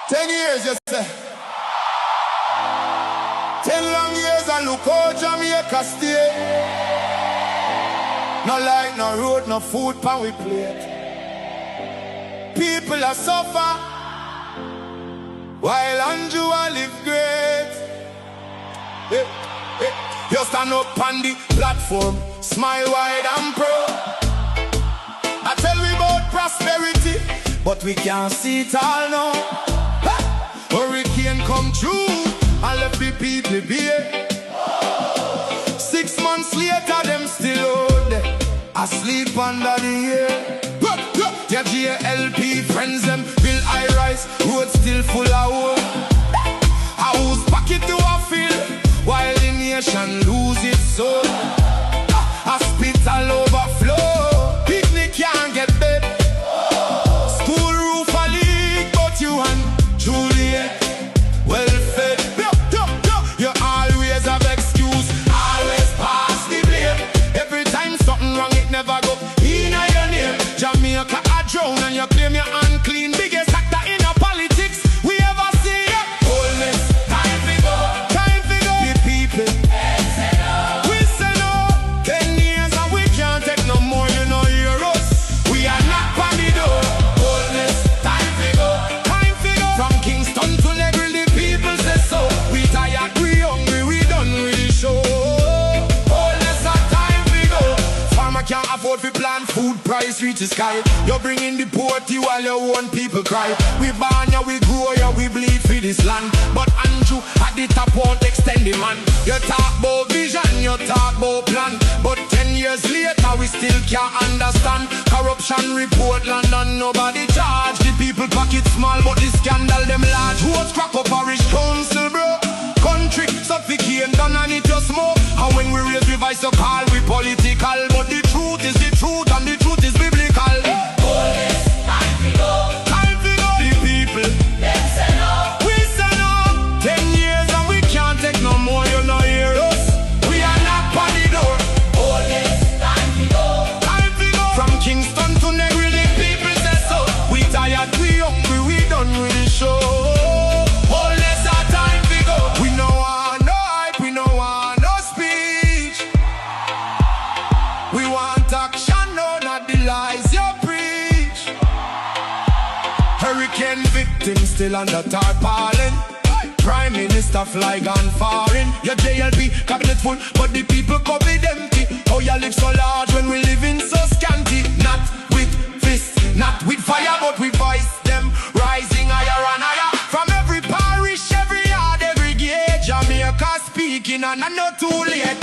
10 years, you say. 10 long years and look how Jamaica stay. No light, no road, no food pan we plate. People are suffer while Andrew a live great. Hey, hey. You stand up on the platform, smile wide and proud. I tell we about prosperity, but we can't see it all now. Hurricane come through and left the people bare. 6 months later, them still out there, asleep under the air. Your GLP friends, them build high rise, road still full of wood. House pocket to a field, while the nation lose its soul. Hospital overflow, picnic can't get bed. School roof a leak, but you and Juliet well fed. You always have excuse, always pass the blame. Every time something wrong, it never go in your name. Jamaica a drown and you claim you're unclean. Biggest actor in a politics we ever see. Wholeness, time to go. Time to go. The people, we say no. 10 years and we can't take no more, you know, hear us. We are not on the door. Wholeness, time to go. Time to go. From Kingston to Negril, the people say so. We tired, we hungry, we done with the show. Wholeness, time to go. Farmer can't afford to plant, food price reach the sky. You're bringing the poverty while your own people cry. We born ya, we grow ya, we bleed for this land. But Andrew at the top won't extend the man. You talk about vision, you talk about plan, but 10 years later we still can't understand. Corruption report London, nobody charge. The people pocket small, but the scandal them large. Who's crack up parish council, bro? Country suffocate, done and it just smoke. And when we raise the voice, so call we political, but the truth is the truth and the truth is biblical. Time to go. Time to go. The people, them say no. We say no. 10 years and we can't take no more, you know, hear us. We are not on the door. Time to go. Time to go. From Kingston to Negril, the people say so. We tired, we hungry, we done with the show. Time to go. We no want no hype, we no want no speech. We want action, no, not the lies you preach. Hurricane victims still under tarpaulin. Prime Minister fly gone foreign. Your JLP cabinet full, but the people cupboard empty. Oh, you live so large when we live in so scanty. Not with fists, not with fire, but with voice them rising higher and higher. From every parish, every yard, every gate, Jamaica speaking and I know too late.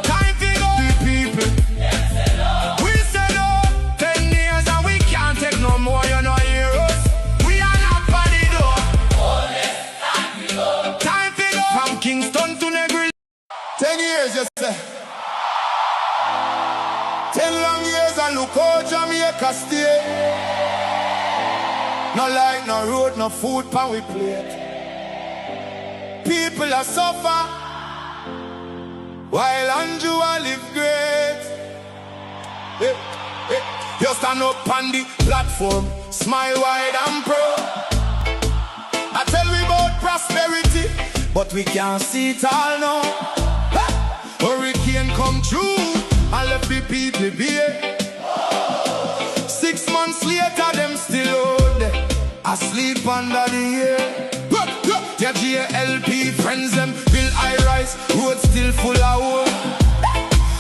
Time to go. The people, we say no. 10 years and we can't take no more, you know, hear us. We are not on the door. Time to go. From Kingston to Negril. 10 years, you say. 10 long years and look how Jamaica stay. No light, no road, no food pan we plate. People are suffer while Andrew a live great. Hey, hey. You stand up on the platform, smile wide and proud. I tell we about prosperity, but we can't see it all now. Hurricane come through and left the people bare. 6 months later, them still out there, asleep under the air. Your GLP friends, them build high rise, road still full of wood.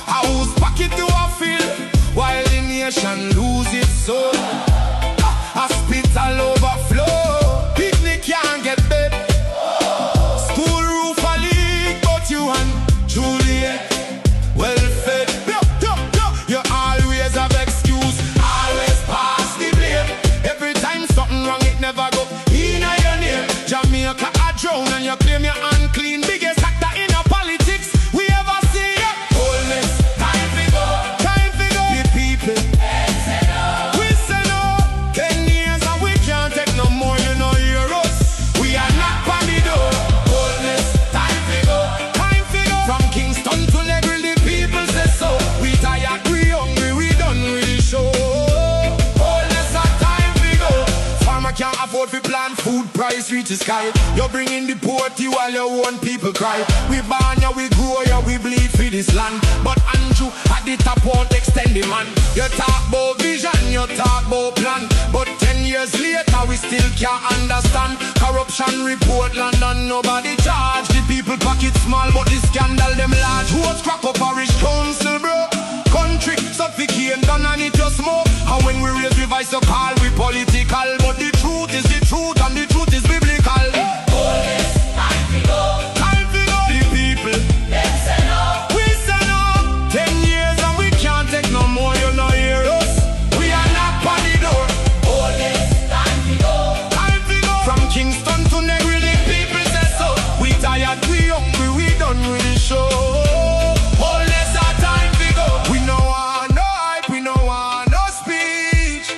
House pocket to a field, while the nation lose its soul. Hospital overflow, picnic can't get bed. School roof a leak, but you and Juliet well fed. You always have excuse, always pass the blame. Every time something wrong, it never go in your name. Jamaica a drown and you claim you're unclean. Biggest actor in a politics we ever see. Wholeness, time to go. Time to go. The people, we say afford to plan food price reach the sky. You're bringing the poor to while your own people cry. We born ya, we grow ya, we bleed for this land. But Andrew at the top won't extend the man. You talk about vision, you talk about plan. But 10 years later we still can't understand. Corruption report London, nobody charge. The people pocket small but the scandal them large. Who's crack up parish council bro? Country suffocate done and it just more. And when we raise the voice so call we political. But the truth is the truth and the truth is biblical. Always time to go. Time to go. The people Them say no. we say no. 10 years and we can't take no more. You know hear us. We are knock on the door. Always time to go. Time to go. From Kingston to Negri the people say so. We tired, we hungry, we done with the show. Always our time to go. We no want no hype, we no want no speech.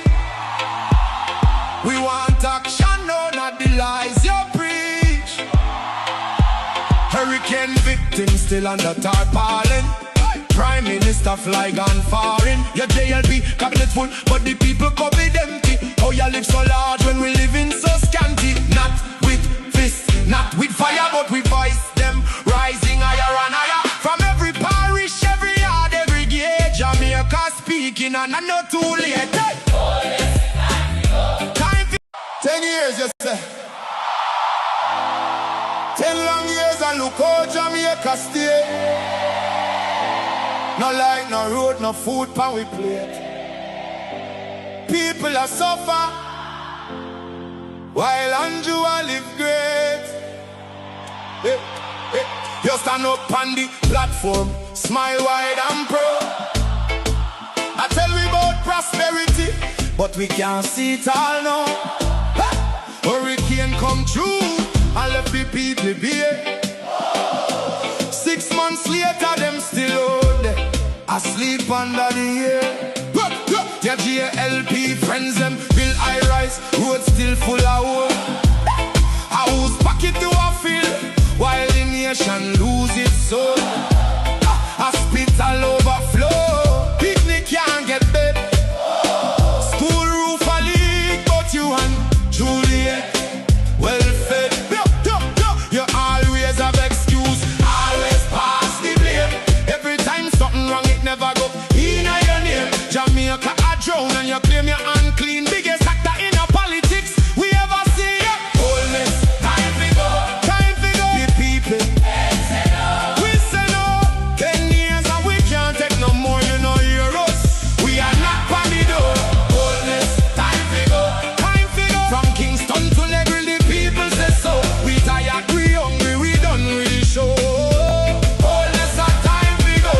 We want action, no not the lies you preach. Hurricane victims still under tarpaulin. Prime Minister fly gone foreign. Your JLP cabinet full, but the people cupboard empty. How you live so large when we live in so scanty? Not with fists, not with fire, but with voice them rising higher and higher. From every parish, every yard, every gate, Jamaica speaking and I'm not too late. Always time to go. Time for 10 years, you say. 10 long years and look how Jamaica stay. No light, no road, no food pan we plate. People are suffer while Andrew a live great. Hey, hey. You stand up on the platform, smile wide and proud. I tell we about prosperity, but we can't see it all now. Hurricane come through and left the people bare. 6 months later, them still out there, asleep under the air. Their JLP friends them build high rise, road still full of wood. House pocket to a field, while the nation lose its soul. Hospital overflow, picnic can't get bed. School roof a leak, but you and Juliet well fed. You always have excuse, always pass the blame. Every time something wrong, it never go in your name. Jamaica a drown and you claim you're unclean. Biggest actor in a politics we ever see. Wholeness, time to go. Time to go. The people, Them say no. we say no. 10 years and we can't take no more. You know hear us. We are not on the door. Wholeness, Time to go. time to go. From Kingston to Negri the people say so. We tired, we hungry, we done with the show. Wholeness a time to go.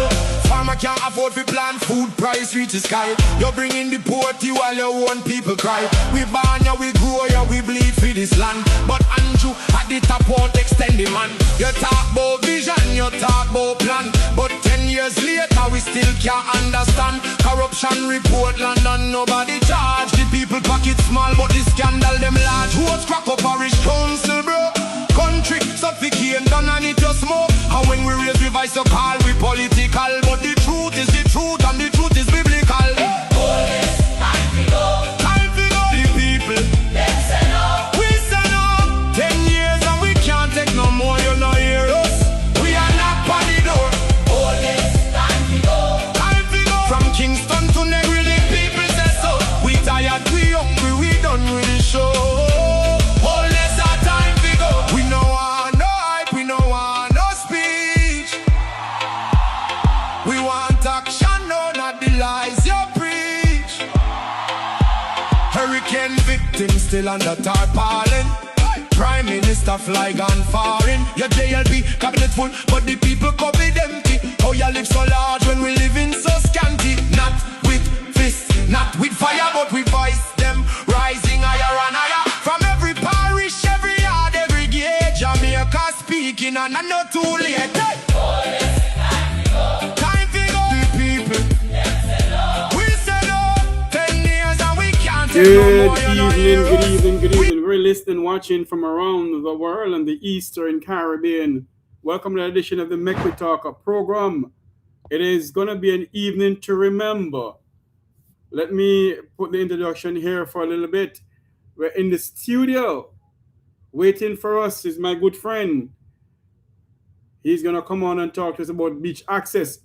Farmer can't afford to plant food price reach the sky. You're bringing the poor to while your own people cry. We born ya, we grow ya, we bleed for this land. But Andrew at the top won't extend the man. You talk about vision, you talk about plan. But 10 years later we still can't understand. Corruption report London, nobody charge. The people pocket small but the scandal them large. Who's crack up parish council bro? Country suffocate done and it just more. And when we raise the voice so call we political. But the truth is the truth and the truth is biblical. Always time to go. Time to go. The people, Them say no. we say no. 10 years and we can't take no more. You know hear us. We are knock on the door. Always time to go. Time to go. From Kingston to Negri the people say so. We tired, we hungry, we done with the show. Always our time to go. We no want no hype, we no want no speech. We want action, no not the lies you preach. Hurricane victims still under tarpaulin. Prime Minister fly gone foreign. Your JLP cabinet full, but the people cupboard empty. How you live so large when we live in so scanty? Not with fists, not with fire, but with voice them rising higher and higher. From every parish, every yard, every gate, Jamaica speaking and I'm not too late. Always time to go. Time to go. The people, Them say no. we say no. 10 years and we can't take no Good more. You know evening, hear good us. evening, good evening. We're listening, watching from around the world and the Eastern Caribbean. Welcome to the edition of the Make We Talk program. It is going to be an evening to remember. Let me put the introduction here for a little bit. We're in the studio. Waiting for us is my good friend. He's going to come on and talk to us about beach access.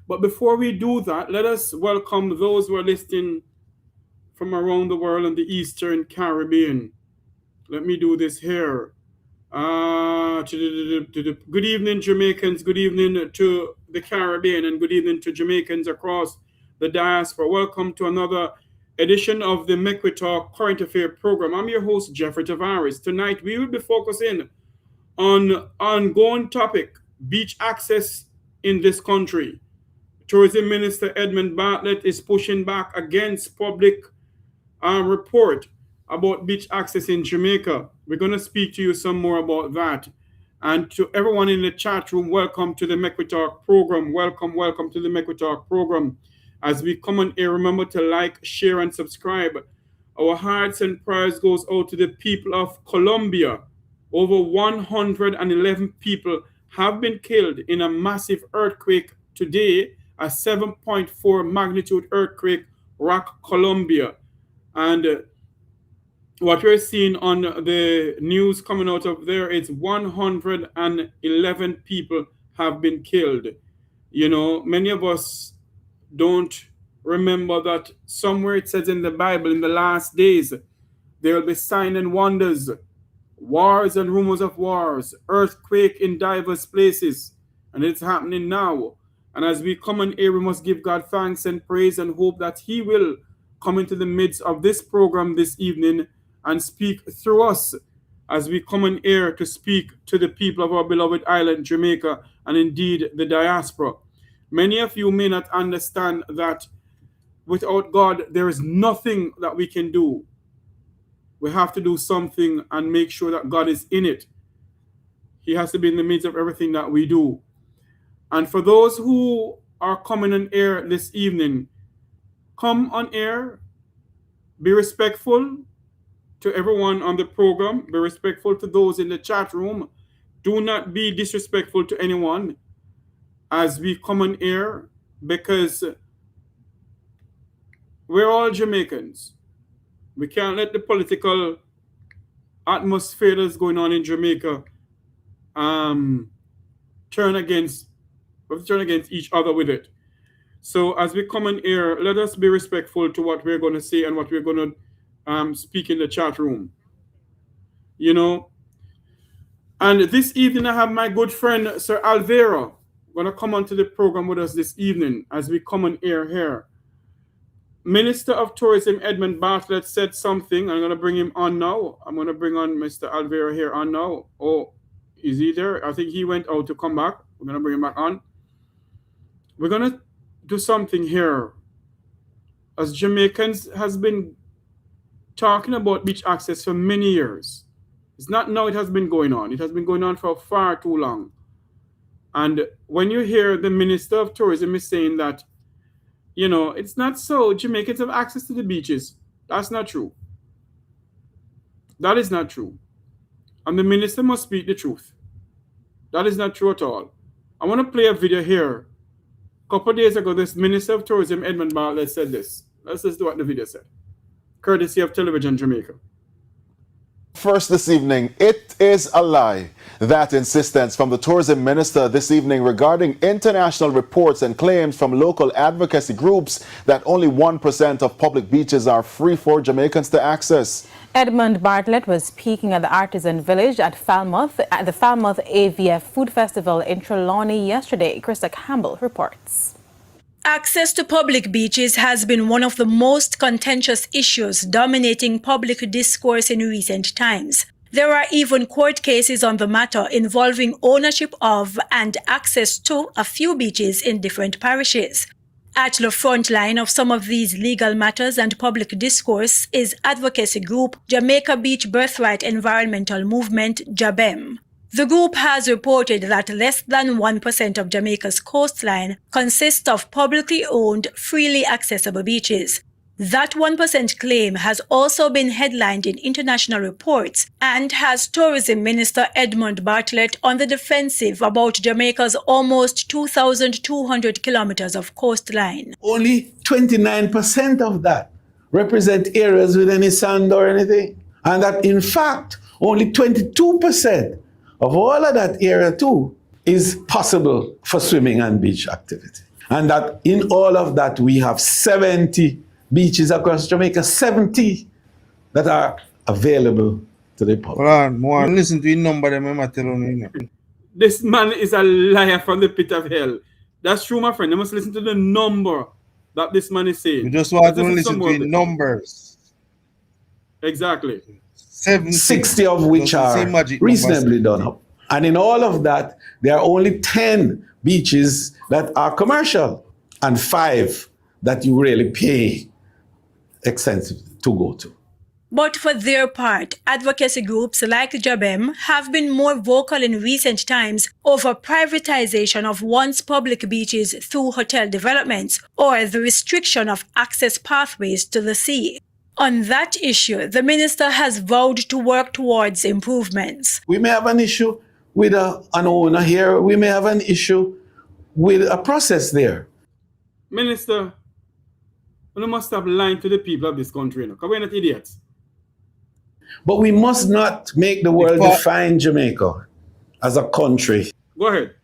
But before we do that, let us welcome those who are listening from around the world in the Eastern Caribbean. Let me do this here. Good evening, Jamaicans. Good evening to the Caribbean, and good evening to Jamaicans across the diaspora. Welcome to another edition of the Make We Talk Current Affair program. I'm your host, Jeffrey Tavares. Tonight, we will be focusing on ongoing topic, beach access in this country. Tourism Minister Edmund Bartlett is pushing back against public report about beach access in Jamaica. We're going to speak to you some more about that. And to everyone in the chat room, welcome to the Make We Talk program. Welcome to the Make We Talk program. As we come on air, remember to like, share, and subscribe. Our hearts and prayers goes out to the people of Colombia. Over 111 people have been killed in a massive earthquake today, a 7.4 magnitude earthquake rocked Colombia. And what we're seeing on the news coming out of there is 111 people have been killed. You know, many of us don't remember that somewhere it says in the Bible, in the last days, there will be signs and wonders, wars and rumors of wars, earthquake in diverse places, and it's happening now. And as we come on air, we must give God thanks and praise and hope that He will come into the midst of this program this evening and speak through us as we come on air to speak to the people of our beloved island, Jamaica, and indeed the diaspora. Many of you may not understand that without God, there is nothing that we can do. We have to do something and make sure that God is in it. He has to be in the midst of everything that we do. And for those who are coming on air this evening, come on air, be respectful to everyone on the program, be respectful to those in the chat room. Do not be disrespectful to anyone as we come on air, because we're all Jamaicans. We can't let the political atmosphere that's going on in Jamaica turn against each other with it. So as we come on air, let us be respectful to what we're going to say and what we're going to speak in the chat room. You know, and this evening I have my good friend Sir Alvera going to come onto the program with us this evening as we come on air here. Minister of Tourism Edmund Bartlett said something. I'm going to bring him on now. I'm going to bring on Mr. Alvera here on now. Oh, is he there? I think he went out to come back. We're going to bring him back on. We're going to do something here. As Jamaicans has been talking about beach access for many years. It's not now it has been going on. It has been going on for far too long. And when you hear the Minister of Tourism is saying that, you know, it's not so Jamaicans have access to the beaches, that's not true. That is not true. And the minister must speak the truth. That is not true at all. I want to play a video here. A couple of days ago, this Minister of Tourism, Edmund Bartlett, said this. Let's listen to what the video said. Courtesy of Television Jamaica. First this evening, it is a lie. That insistence from the tourism minister this evening regarding international reports and claims from local advocacy groups that only 1% of public beaches are free for Jamaicans to access. Edmund Bartlett was speaking at the Artisan village at Falmouth at the Falmouth AVF Food Festival in Trelawny yesterday. Krista Campbell reports. Access to public beaches has been one of the most contentious issues dominating public discourse in recent times. There are even court cases on the matter involving ownership of and access to a few beaches in different parishes. At the front line of some of these legal matters and public discourse is advocacy group Jamaica Beach Birthright Environmental Movement, JABEM. The group has reported that less than 1% of Jamaica's coastline consists of publicly owned, freely accessible beaches. That 1% claim has also been headlined in international reports and has Tourism Minister Edmund Bartlett on the defensive about Jamaica's almost 2,200 kilometers of coastline. Only 29% of that represent areas with any sand or anything. And that in fact, only 22% of all of that area too is possible for swimming and beach activity. And that in all of that, we have 70 beaches across Jamaica, 70 that are available to the public. Hold on, more listen to the number them I'm telling you. This man is a liar from the pit of hell. That's true, my friend. You must listen to the number that this man is saying. You just want to This is listen some to of the it. numbers. Exactly. 60 of which are reasonably done up. And in all of that, there are only 10 beaches that are commercial and 5 that you really pay expensive to go to. But for their part, advocacy groups like JABEM have been more vocal in recent times over privatization of once public beaches through hotel developments or the restriction of access pathways to the sea. On that issue, the minister has vowed to work towards improvements. We may have an issue with an owner here. We may have an issue with a process there. Minister, you must stop lying to the people of this country, because we're not idiots. But we must not make the world define Jamaica as a country. Go ahead.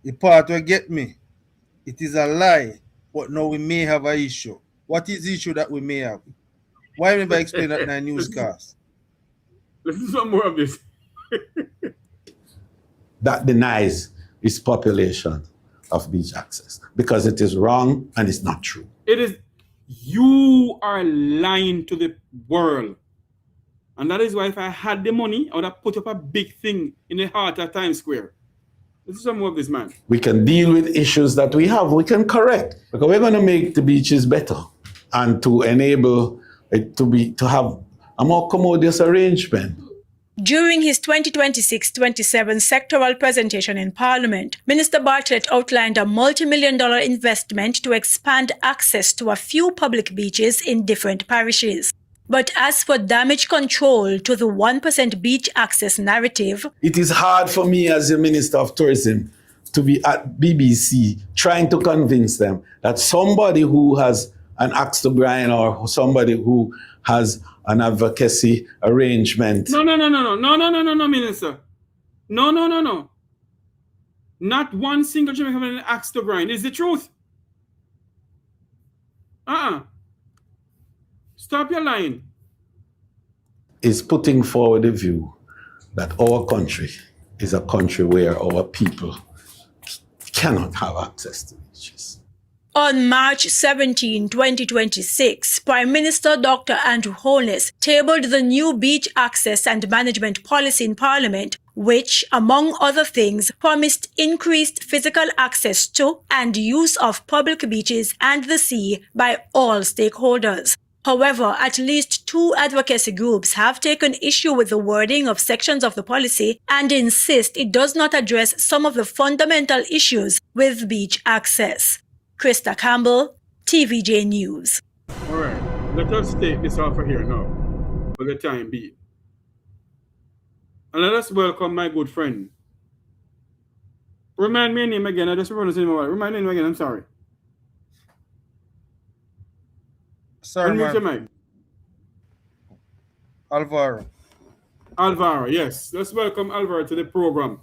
The part will get me. It is a lie, but now we may have an issue. What is the issue that we may have? Why never explain that in a newscast? Listen to some more of this. That denies its population of beach access because it is wrong and it's not true. It is, you are lying to the world. And that is why if I had the money, I would have put up a big thing in the heart of Times Square. This is some more of this man. We can deal with issues that we have. We can correct because we're going to make the beaches better and to enable it to have a more commodious arrangement. During his 2026-27 sectoral presentation in Parliament, Minister Bartlett outlined a multi-million-dollar investment to expand access to a few public beaches in different parishes. But as for damage control to the 1% beach access narrative, it is hard for me as a Minister of Tourism to be at BBC trying to convince them that somebody who has an axe to grind or somebody who has an advocacy arrangement. No, Minister. No. Not one single Jamaican with an axe to grind. Is the truth. Stop your lying. Is putting forward the view that our country is a country where our people cannot have access to beaches. On March 17, 2026, Prime Minister Dr. Andrew Holness tabled the new beach access and management policy in Parliament, which, among other things, promised increased physical access to and use of public beaches and the sea by all stakeholders. However, at least 2 advocacy groups have taken issue with the wording of sections of the policy and insist it does not address some of the fundamental issues with beach access. Krista Campbell, TVJ News. All right, let us take this off of here now, for the time being. And let us welcome my good friend. Remind me your name again. I just remember his name. Remind me your name again. I'm sorry. Sorry, Unmute man. your mic. Alvaro, yes. Let's welcome Alvaro to the program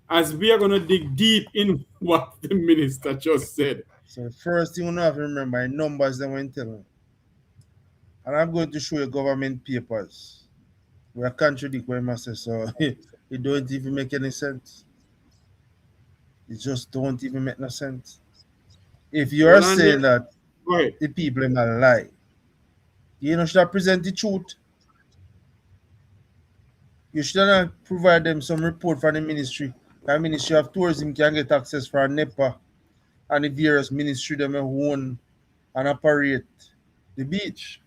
as we are going to dig deep in what the minister just said. So the first thing you have to remember, numbers that went telling. And I'm going to show you government papers where I contradict what I say, so it don't even make any sense. It just don't even make no sense. If you are saying that the people in a lie, you know, should have present the truth. You should not provide them some report from the ministry. The Ministry of Tourism can get access for NEPA and the various ministry them own and operate the beach.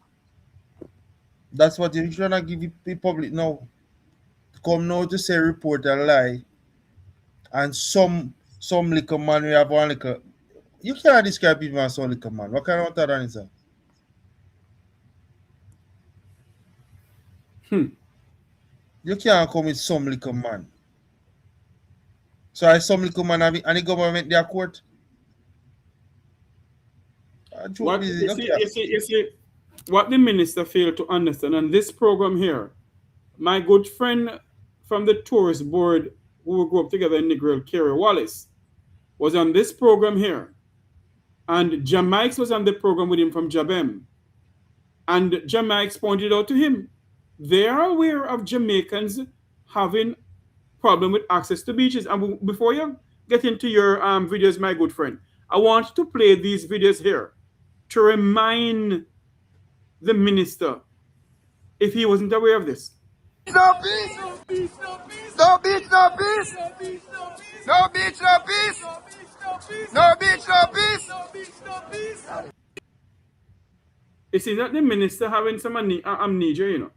That's what you should not give the public now. Come now to say report a lie. And some liquor man we have one liquor. You can't describe people as some liquor man. What kind of that is that? You can't come with some liquor man. So I some liquor man and the government their court. What, you see, what the minister failed to understand, and this program here, my good friend from the tourist board who grew up together in Negril, Kerry Wallace, was on this program here. And Jamaicans was on the program with him from Jabem. And Jamaicans pointed out to him, they are aware of Jamaicans having problem with access to beaches. And before you get into your videos, my good friend, I want to play these videos here to remind the minister if he wasn't aware of this. No peace. No beach, no peace. No beach, no peace. No beach, no peace. No beach, no peace. It seems that the minister having some amnesia, you know.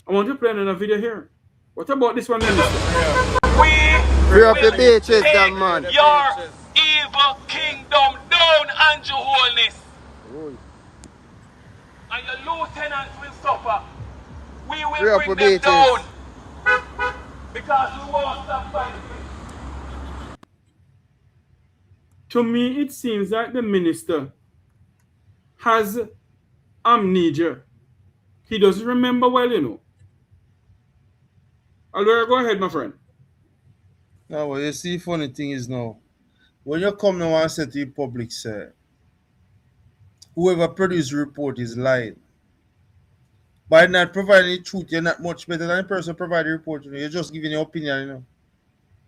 I want to play another video here. What about this one, minister? Free up the beaches, then, man. Your evil kingdom down, Andrew Holness. And your lieutenants will suffer. We Free will up bring the them beaches. down. Because we won't stop fighting. To me, it seems that the minister has amnesia. He doesn't remember well, you know. Alvaro, go ahead, my friend. No, but you see, funny thing is now, when you come now and say to the public, say, whoever produced the report is lying. By not providing the truth, you're not much better than the person providing the report. You're just giving your opinion, you know.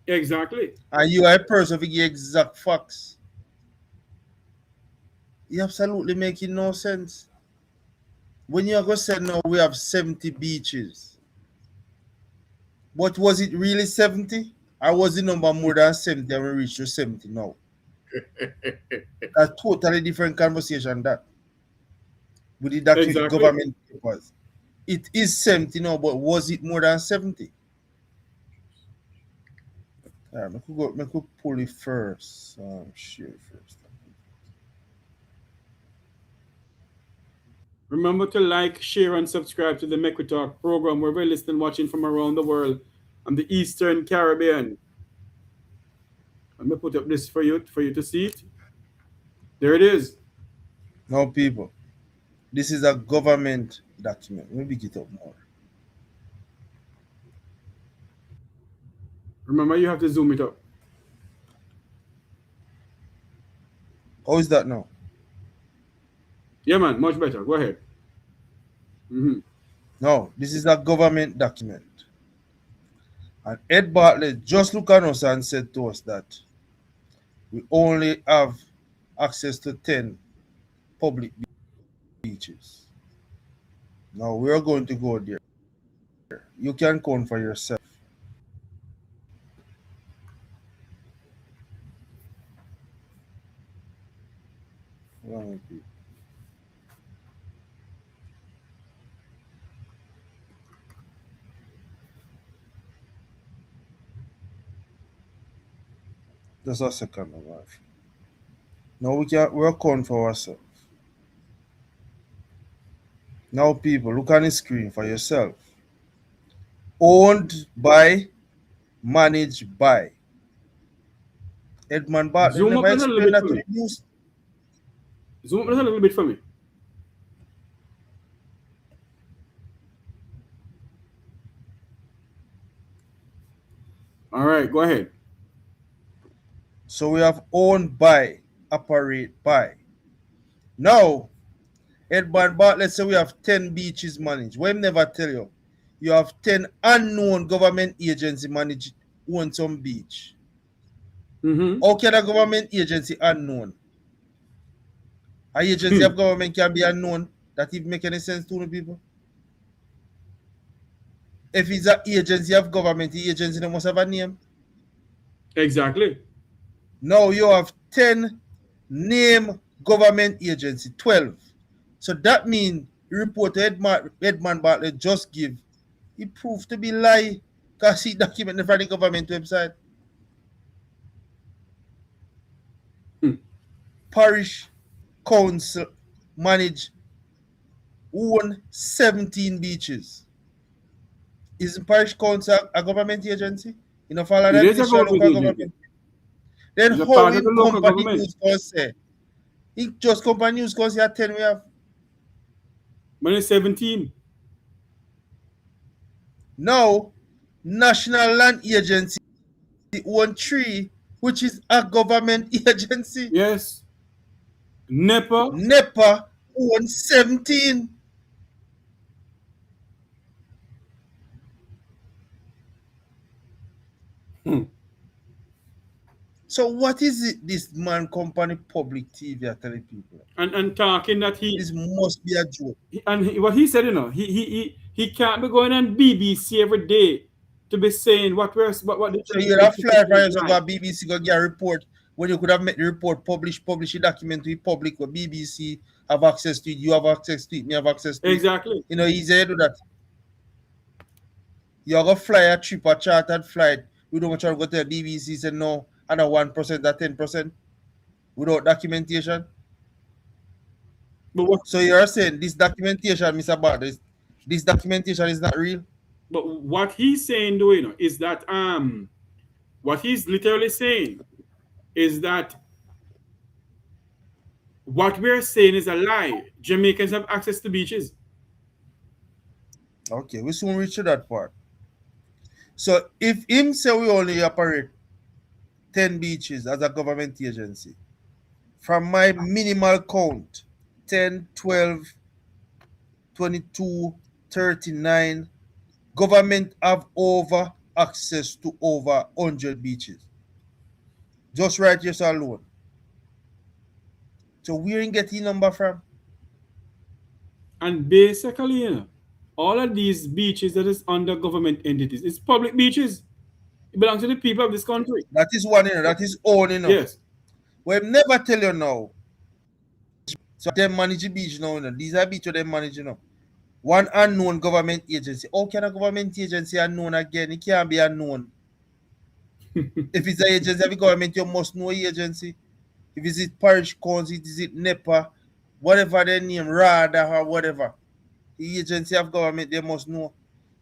Exactly. And you are a person who give exact facts. It absolutely making no sense. When you're going to say now we have 70 beaches, but was it really 70? Or was the number more than 70 and we reached to 70 now? A totally different conversation that. With the document Exactly. government papers. It is 70 now, but was it more than 70? I could pull it first. Share first. Remember to like, share, and subscribe to the Make We Talk program where we're listening, watching from around the world and the Eastern Caribbean. Let me put up this for you to see it. There it is. Now, people, this is a government document. Let me pick it up more. Remember, you have to zoom it up. How is that now? Yeah, man, much better. Go ahead. No, this is a government document. And Ed Bartlett just looked at us and said to us that we only have access to 10 public beaches. Now we're going to go there. You can count for yourself. Just a second, my wife. Now we're account for ourselves. Now, people, look on the screen for yourself. Owned by, managed by. Edmund Bartlett Zoom up never a little explained bit that for to me. the news. Zoom up a little bit for me. All right, go ahead. So we have owned by, operate by. Now, Edmund Bartlett say we have 10 beaches managed. What him never tell you? You have 10 unknown government agency managed own some beach. How can a government agency unknown? An agency of government can be unknown. That even make any sense to the people? If it's an agency of government, the agency they must have a name. Exactly. Now you have 10 name government agency, 12. So that means the report Edmund Bartlett just give, it proved to be lie because he documented from the government website. Parish council manage own 17 beaches. Isn't parish council a government agency? You know, follow that It is a local government government. agency. Then It's a how part he of the local company government. news cause say? He just company news cause he had 10 we have. When it's 17. Now, National Land Agency own 3, which is a government agency. Yes. NEPA. NEPA own 17. So what is it this man company public TV are telling people? And talking that This must be a joke. what he said, he can't be going on BBC every day to be saying what we're what the So you're a fly for you go BBC go get a report when you could have made the report publish the document to the public where BBC have access to it, you have access to it, me have access to it. Exactly. You know, easy to do that. You're gonna fly a trip, a chartered flight. We don't want to go to the BBC say no, and a 1% or 10% without documentation. But what, So you're saying this documentation, Mr. Bartlett, this documentation is not real? but what he's saying, though, is that what he's literally saying is that what we're saying is a lie. Jamaicans have access to beaches. Okay, we soon reach to that part. So if him say we only operate 10 beaches as a government agency, from my minimal count, 10, 12, 22, 39, government have over access to over 100 beaches. Just right here alone. So where you get the number from? And basically, all of these beaches that is under government entities, it's public beaches. It belongs to the people of this country. That is one, that is own, Yes. We never tell you now. So them manage the beach now, These are beaches them manage, One unknown government agency. How can a government agency unknown again? It can't be unknown. If it's an agency of the government, you must know the agency. If it's parish council, is it NEPA, whatever their name, RADA or whatever. The agency of government, they must know.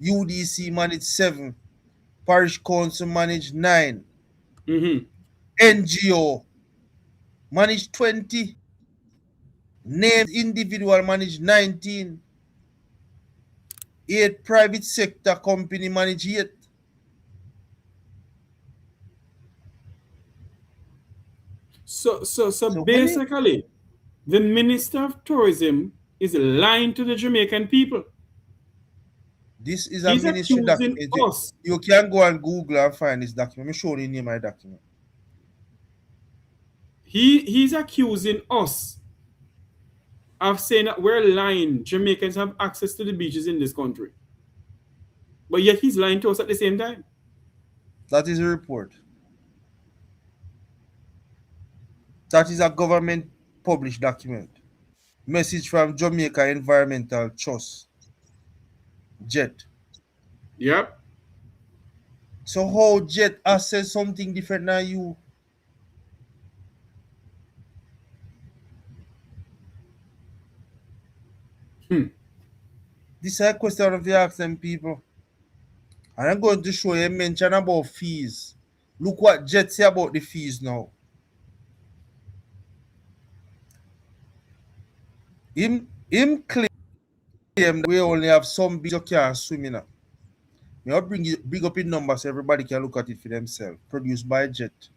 UDC manage 7. Parish council manage 9. NGO manage 20. Named individual manage 19. 8 private sector company manage 8. So basically, the Minister of Tourism is lying to the Jamaican people. This is a ministry document. You can go and Google and find this document. I'm showing you my document. He's accusing us of saying that we're lying. Jamaicans have access to the beaches in this country. But yet he's lying to us at the same time. That is a report. That is a government published document. Message from Jamaica Environmental Trust. JET. Yep. So how JET assess something different than you? This is a question of the ask them people. And I'm going to show you a mention about fees. Look what JET say about the fees now. Him claim that we only have some beach you can't swim in. I'll bring up in numbers so everybody can look at it for themselves. Produced by JET.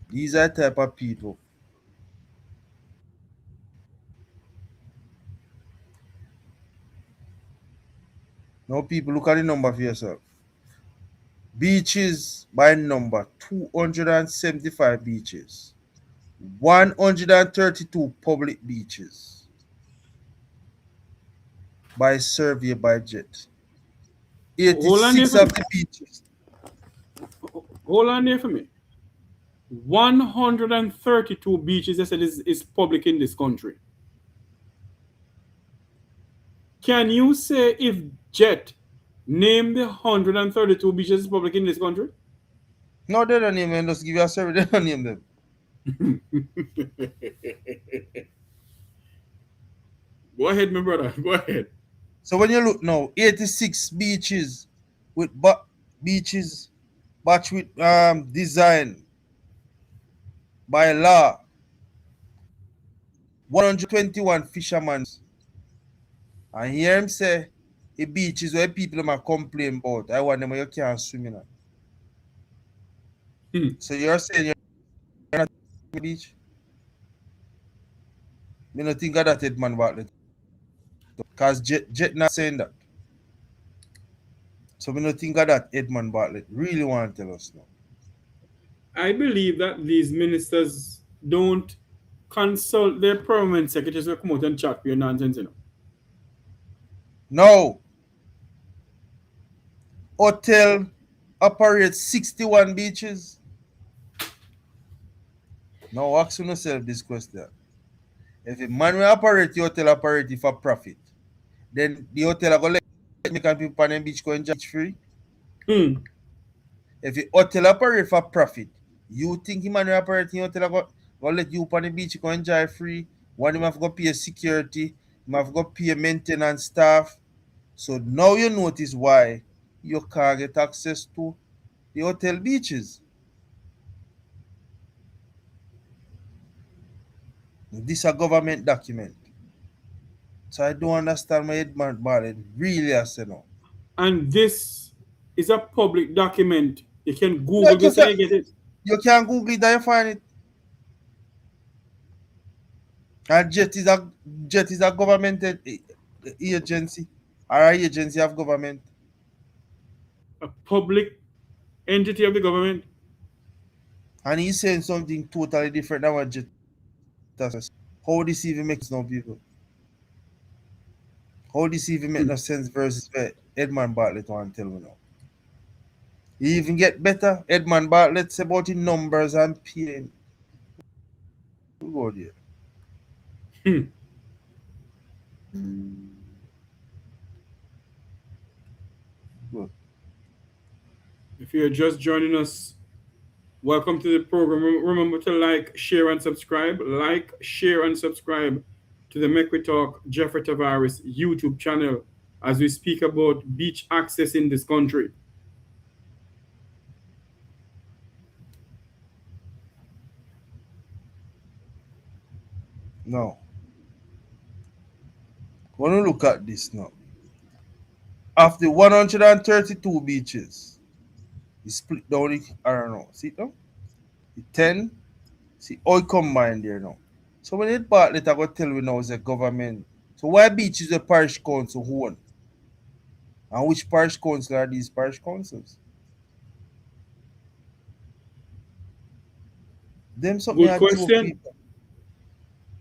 These are the type of people. Now people look at the number for yourself. Beaches by number 275 beaches. 132 public beaches. By survey by JET. 86 of the beaches. Hold on there for me. 132 beaches, I said, is public in this country. Can you say if JET name the 132 beaches public in this country? No, they don't name them. Just give you a survey. They don't name them. Go ahead, my brother. Go ahead. So when you look now, 86 beaches with beaches batch with design by law. 121 fishermen And hear him say, the beaches where people might complain about, I want them where you can't swim in. So you're saying you're not on the beach? Me not think of that, Edmund Bartlett. Because Jet not saying that. So me not think of that, Edmund Bartlett. Really want to tell us now. I believe that these ministers don't consult their permanent secretaries who come out and chat for your nonsense, you know. No. Hotel operates 61 beaches. Now ask yourself this question. If a man will operate the hotel operate for profit, then the hotel are going to let people on the beach go enjoy free. If the hotel operate for profit, you think the man will operate the hotel are going to let you on the beach go enjoy free? One of them have to go pay security, you have to go pay maintenance staff. So now you notice why you can't get access to the hotel beaches. This is a government document. So I don't understand why Edmund Bartlett really has said no. And this is a public document. You can Google No, this and you get it. You can Google it and you find it. And Jet is a government agency or an agency of government. A public entity of the government. And he's saying something totally different than what Jet does. How this even makes no people? How this even make no sense versus what Edmund Bartlett want to tell me now? He even get better. Edmund Bartlett say about in numbers and pain. We go there. Good. If you're just joining us, welcome to the program. Remember to like, share, and subscribe. Like, share, and subscribe to the Make We Talk Jeffrey Tavares YouTube channel as we speak about beach access in this country. Now, when you look at this now, of the 132 beaches, he split down it, I don't know, see it now? The 10, see, all combined there now. So when it Bartlett, I go tell you now is a government. So why beaches the parish council who own? And which parish council are these parish councils? Them something Good a joke question. people.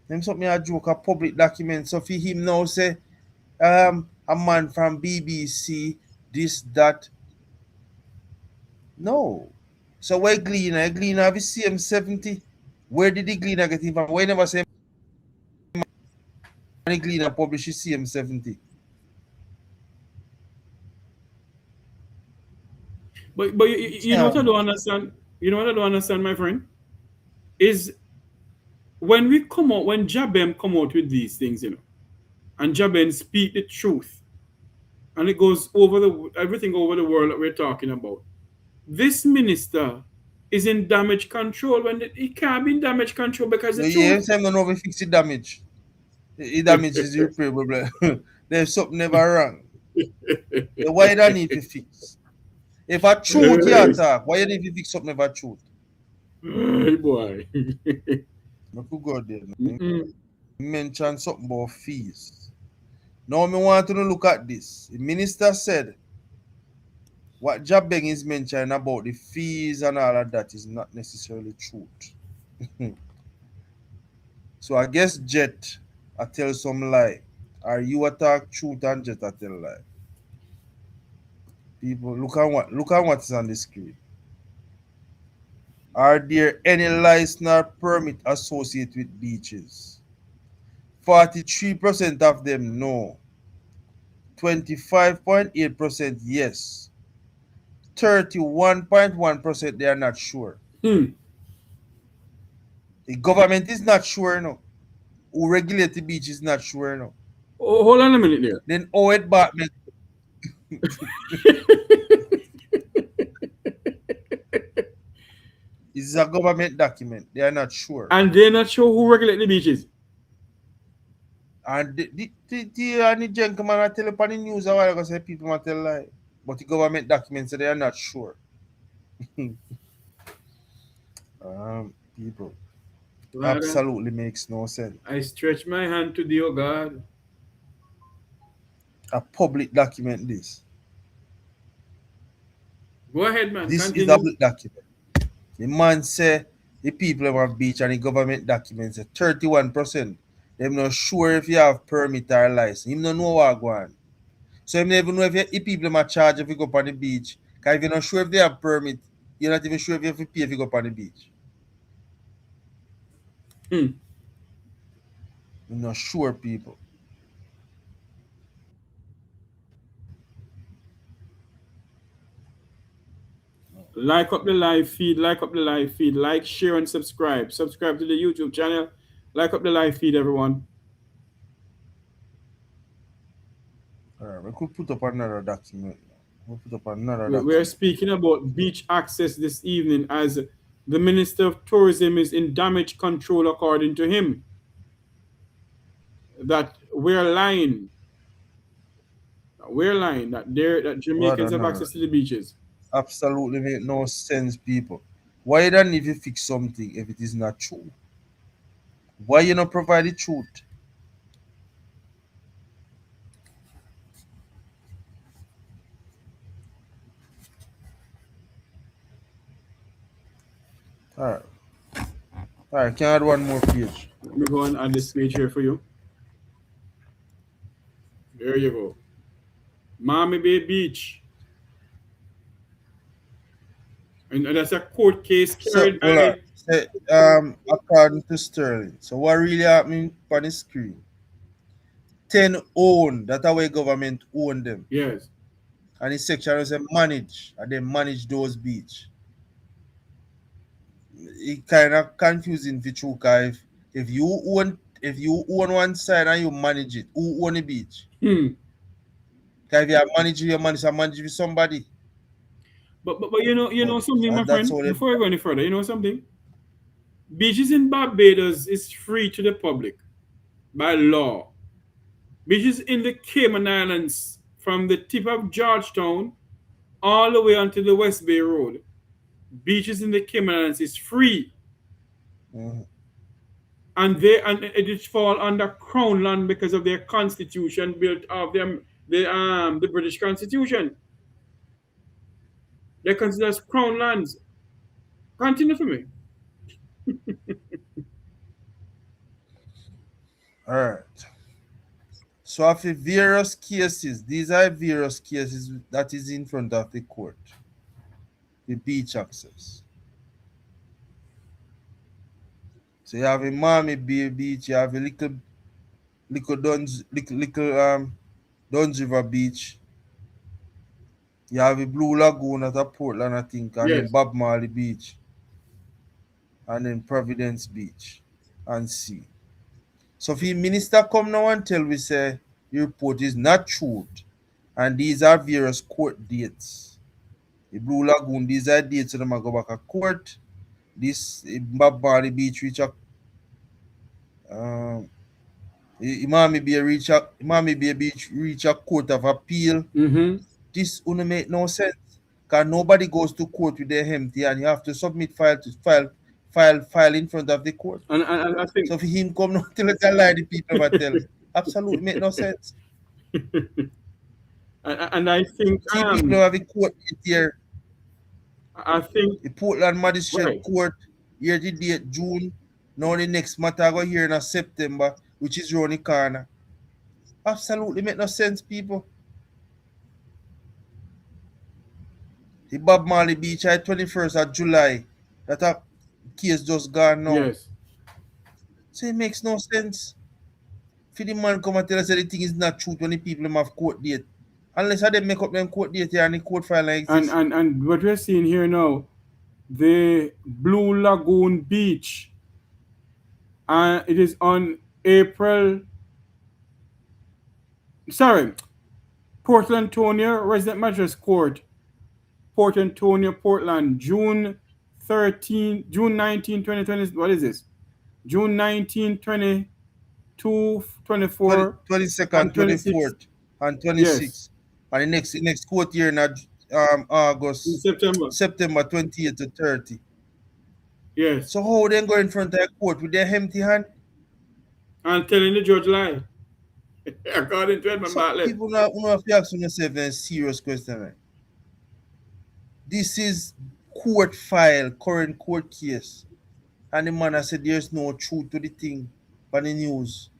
Them something a joke, a public document. So for him now say, a man from BBC, this, that. No. So where Gleaner? Gleaner have his CM70. Where did the Gleaner get it from? Why never say Gleaner publish his CM70? But you know what I don't understand? You know what I don't understand, my friend? Is when we come out, when Jabem come out with these things, you know, and Jabem speak the truth, and it goes over everything over the world that we're talking about. This minister is in damage control when he can't be in damage control because the truth. Yeah, time don't know if fix the damage. The damage is irreparable. There's something never wrong. Why do I need to fix? If I truth you attack, why you need to fix something if I truth? Hey boy. Look who go there. Mention something about fees. Now I want to look at this. The minister said what Jabeng is mentioning about the fees and all of that is not necessarily truth. So I guess Jet I tell some lie. Or you attack truth and Jet I tell lie. People look at what's on the screen. Are there any license or permit associated with beaches? 43% of them no. 25.8% yes. 31.1% they are not sure. The government is not sure no. Who regulate the beach is not sure no. Oh, hold on a minute there. Then Ed Bartlett. This is a government document. They are not sure. And they're not sure who regulate the beaches. And the gentleman I tell up on the news a while ago say people might tell lie. But the government documents say they are not sure. People. Father, Absolutely makes no sense. I stretch my hand to thee, O God. A public document this. Go ahead, man. This Continue. is a public document. The man say the people have beach and the government documents say 31%. Them not sure if you have permit or license. Him don't know what go on. So him never know if people are charged if you go up on the beach. Because if you're not sure if they have permit, you're not even sure if you have to pay if you go up on the beach. Hmm. You're not sure, people. Like up the live feed, like up the live feed, like, share, and subscribe. Subscribe to the YouTube channel. Like up the live feed, everyone. Alright, we could put up another document. We'll put up another document. We're speaking about beach access this evening as the Minister of Tourism is in damage control, according to him. That we're lying. We're lying that Jamaicans have access to the beaches. Absolutely make no sense, people. Why don't you fix something if it is not true? Why you not provide the truth? Alright. Alright, can I add one more page? Let me go and add this page here for you. There you go. Miami Bay Beach. And that's a court case carried by... According to Sterling. So what really happening on the screen? 10 own, that's how the government own them. Yes. And the section is manage, and they manage those beach. It kind of confusing for true, because if you own one side and you manage it, who own the beach? Because if you are managing your money, so manage with somebody. But you know something, my friend. Before I go any further, you know something? Beaches in Barbados is free to the public by law. Beaches in the Cayman Islands, from the tip of Georgetown all the way onto the West Bay Road, beaches in the Cayman Islands is free. And it fall under Crown land because of their constitution built of them, the British Constitution. They're considered as Crown lands. Continue for me. Alright. So after various cases, these are various cases that is in front of the court. The beach access. So you have a Miami Bay Beach, you have a little Duns River Beach. You have a Blue Lagoon at a Portland, I think, and then Bob Marley Beach. And then Providence Beach and Sea. So if the minister come now and tell we say the report is not true, and these are various court dates. The Blue Lagoon, these are dates so them go back to court. This Bob Marley Beach reach a Miami Bay Beach reach a court of appeal. This wouldn't make no sense. Because nobody goes to court with their empty and you have to submit file in front of the court. And I think so for him come now tell us a lie the people ever tell. Absolutely make no sense. and I think people have a court here. I think the Portland Magistrate Court here the date June. Now the next matter go here in September, which is around the corner. Absolutely make no sense, people. The Bob Marley Beach at 21st of July. That a case just gone now. Yes. So it makes no sense. For the man come and tell us that the thing is not true when the people have court date. Unless they make up them court date here and the court file like this. And what we're seeing here now, the Blue Lagoon Beach. It is on Port Antonio Resident Magistrates Court, Port Antonio, Portland, June 19, 2020. What is this? June 19, 2020. 2, 24, 22nd, and 26. 24th, and 26th. Yes, And the next court year in in August, September. September 28 to 30. Yes. So how they go in front of the court with their empty hand? And telling the judge lie. According to Edmund So Bartlett. people now have to ask themselves a serious question. Right? This is court file, current court case. And the man has said there's no truth to the thing on the news.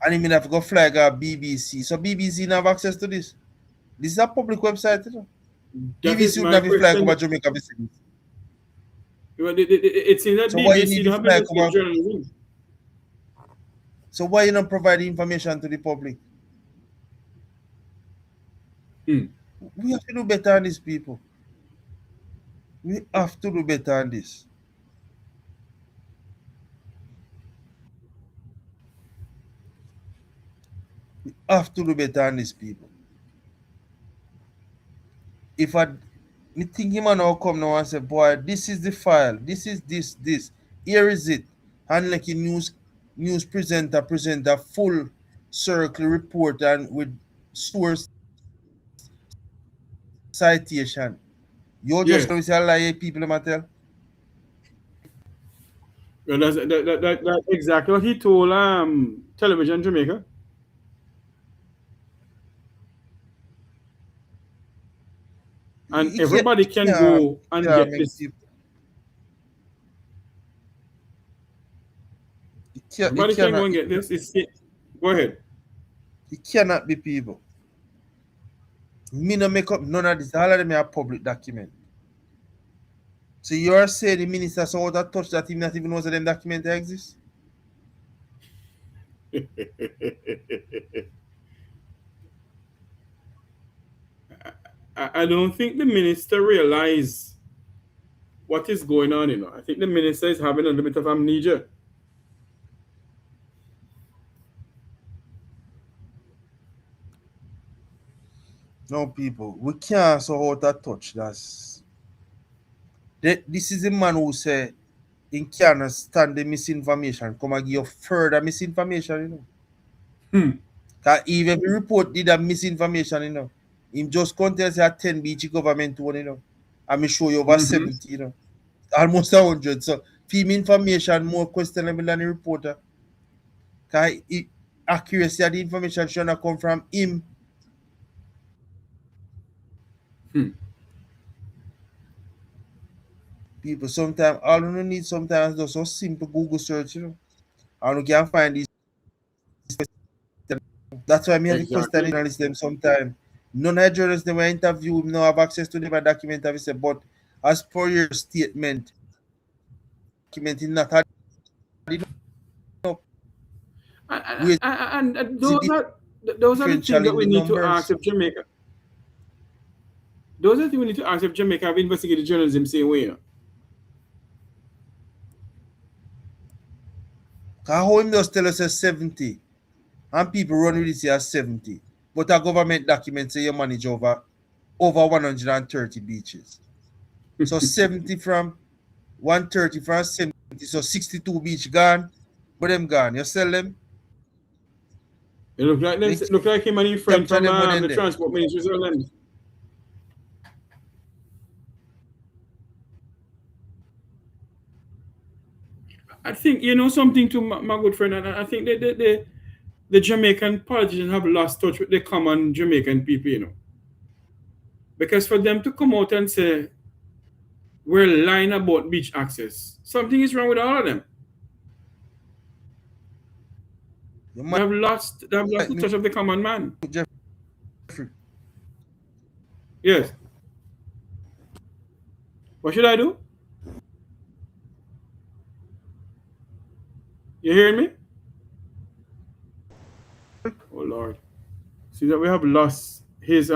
And he may have to go flag our BBC. So BBC don't have access to this. This is a public website. You know? BBC would have a flag over Jamaica vicinity. It seems that So why you BBC need don't the have flag over? journalism. So why you not provide information to the public? We have to do better on this, people. We have to do better on this. We have to do better on this, people. If me think him now come now and say, boy, this is the file, this is this. Here is it. And like a news presenter present a full circle report and with source citation. You're just going to say lie people in tell. Well, that's exactly what he told Television Jamaica. And everybody can go and get this. Everybody can go and get this. Go ahead. It cannot be people. Me no make up none of this. All of them are public document. So you are saying the minister saw that touch that he not even knows that them document exist? I don't think the minister realizes what is going on, you know. I think the minister is having a little bit of amnesia. No, people, we can't so out of touch. This is a man who say he can't stand the misinformation. Come and give you further misinformation, you know. Because even if the report did have misinformation, you know, him just contest a 10 BG government one, you know. And me show you over 70, you know. Almost 100. So film information more questionable than the reporter. Because accuracy of the information should not come from him. People sometimes all you need sometimes just so simple Google search, you know. And you can find these. That's why I have to question journalists them sometimes. None of the journalists they were interviewed now have access to them document obviously, but as per your statement, document is not had. And those are the things that we need to ask if Jamaica. Those are the things we need to ask if Jamaica have investigated journalism same way. You know? How him just tell us a 70 and people run with this as 70, but a government document say you manage over 130 beaches. So 70 from 130 from 70, so 62 beach gone, but them gone. You sell them. It look like him and his friend from the transport ministry sell them. I think you know something to my good friend, and I think the Jamaican politicians have lost touch with the common Jamaican people, you know. Because for them to come out and say we're lying about beach access, something is wrong with all of them. They have lost the touch of the common man. Yes. What should I do? You hearing me? Oh Lord. See that we have lost his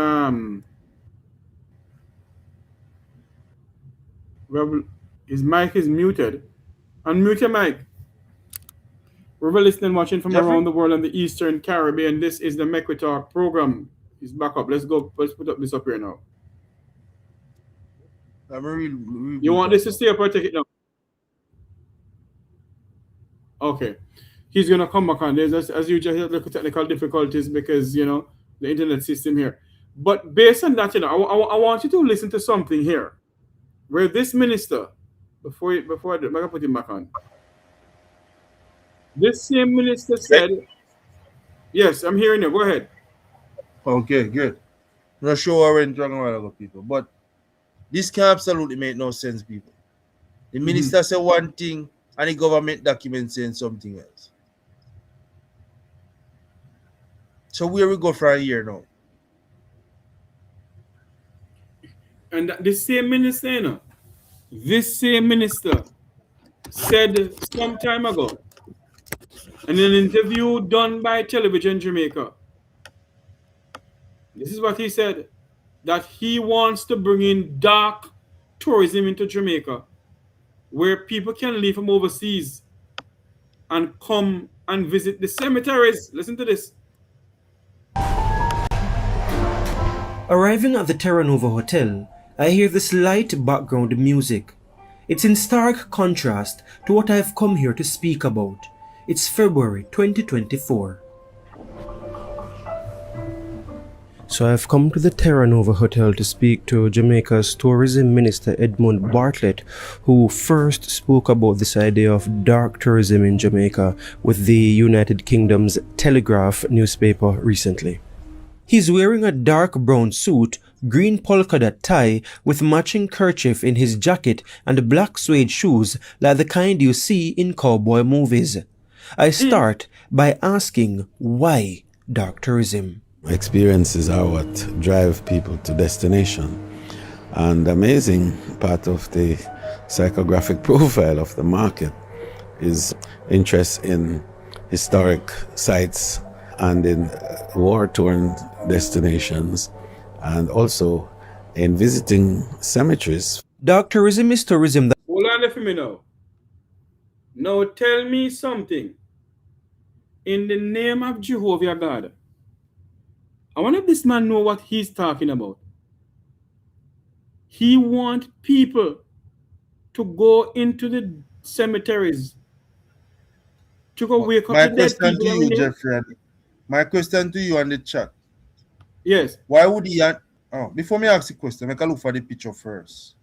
his mic is muted. Unmute your mic. We're listening and watching from around the world and the Eastern Caribbean. This is the Mekwe Talk program. He's back up. Let's go. Let's put up this up here now. You want this to stay up or take it down? Okay. He's going to come back on. There's, as you just look at technical difficulties because, the internet system here. But based on that, I want you to listen to something here where this minister, before I put him back on, this same minister said, yes, I'm hearing you. Go ahead. Okay, good. I'm not sure where we're talking about other people, but this can absolutely make no sense, people. The minister said one thing and the government document saying something else. So where we go from here now? And this same minister, said some time ago in an interview done by Television Jamaica, this is what he said, that he wants to bring in dark tourism into Jamaica, where people can leave from overseas and come and visit the cemeteries. Listen to this. Arriving at the Terra Nova Hotel, I hear this light background music. It's in stark contrast to what I've come here to speak about. It's February 2024. So I've come to the Terra Nova Hotel to speak to Jamaica's Tourism Minister Edmund Bartlett, who first spoke about this idea of dark tourism in Jamaica with the United Kingdom's Telegraph newspaper recently. He's wearing a dark brown suit, green polka dot tie with matching kerchief in his jacket and black suede shoes like the kind you see in cowboy movies. I start by asking why dark tourism. Experiences are what drive people to destination. And the amazing part of the psychographic profile of the market is interest in historic sites and in war-torn destinations, and also in visiting cemeteries. Dark tourism is tourism that... Hold on for me now. Now tell me something. In the name of Jehovah God, I wonder if this man know what he's talking about. He wants people to go into the cemeteries to go wake up the dead people. My question to you, Jeffrey. My question to you on the chat. Yes. Why would he... before me ask the question, I can look for the picture first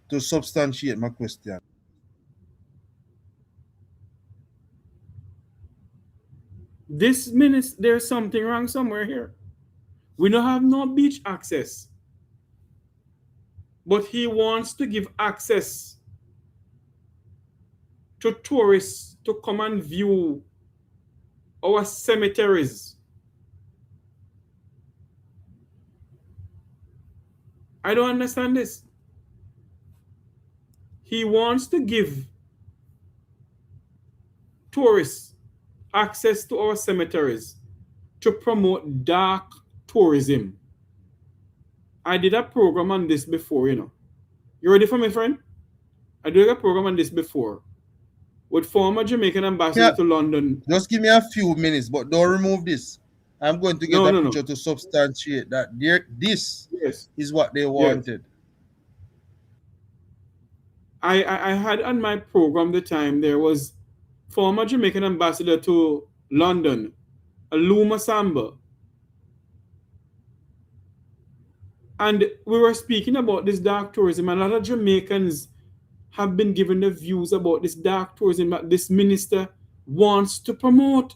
to substantiate my question. This minute, there's something wrong somewhere here. We don't have no beach access. But he wants to give access to tourists to come and view our cemeteries. I don't understand this. He wants to give tourists access to our cemeteries to promote dark tourism. I did a program on this before, You ready for me, friend? I did a program on this before with former Jamaican ambassador to London. Just give me a few minutes, but don't remove this. I'm going to get a picture to substantiate that this is what they wanted. I had on my program the time there was former Jamaican ambassador to London, Aluma Samba. And we were speaking about this dark tourism, and a lot of Jamaicans have been given their views about this dark tourism that this minister wants to promote.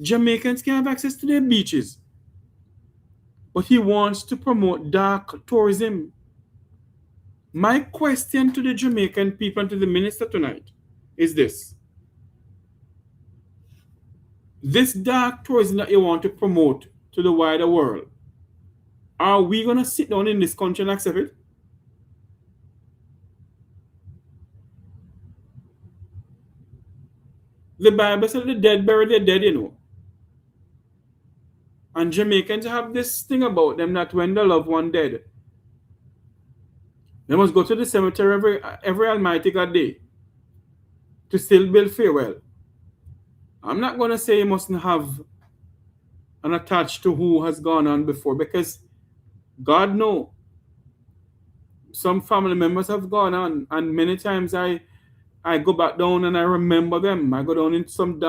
Jamaicans can have access to their beaches, but he wants to promote dark tourism. My question to the Jamaican people and to the minister tonight is this. This dark tourism that you want to promote to the wider world, are we going to sit down in this country and accept it? The Bible says the dead bury their dead, And Jamaicans have this thing about them that when the loved one dead, they must go to the cemetery every Almighty God day to still build farewell. I'm not going to say you mustn't have an attach to who has gone on before, because God knows some family members have gone on, and many times I I go back down and I remember them. I go down in some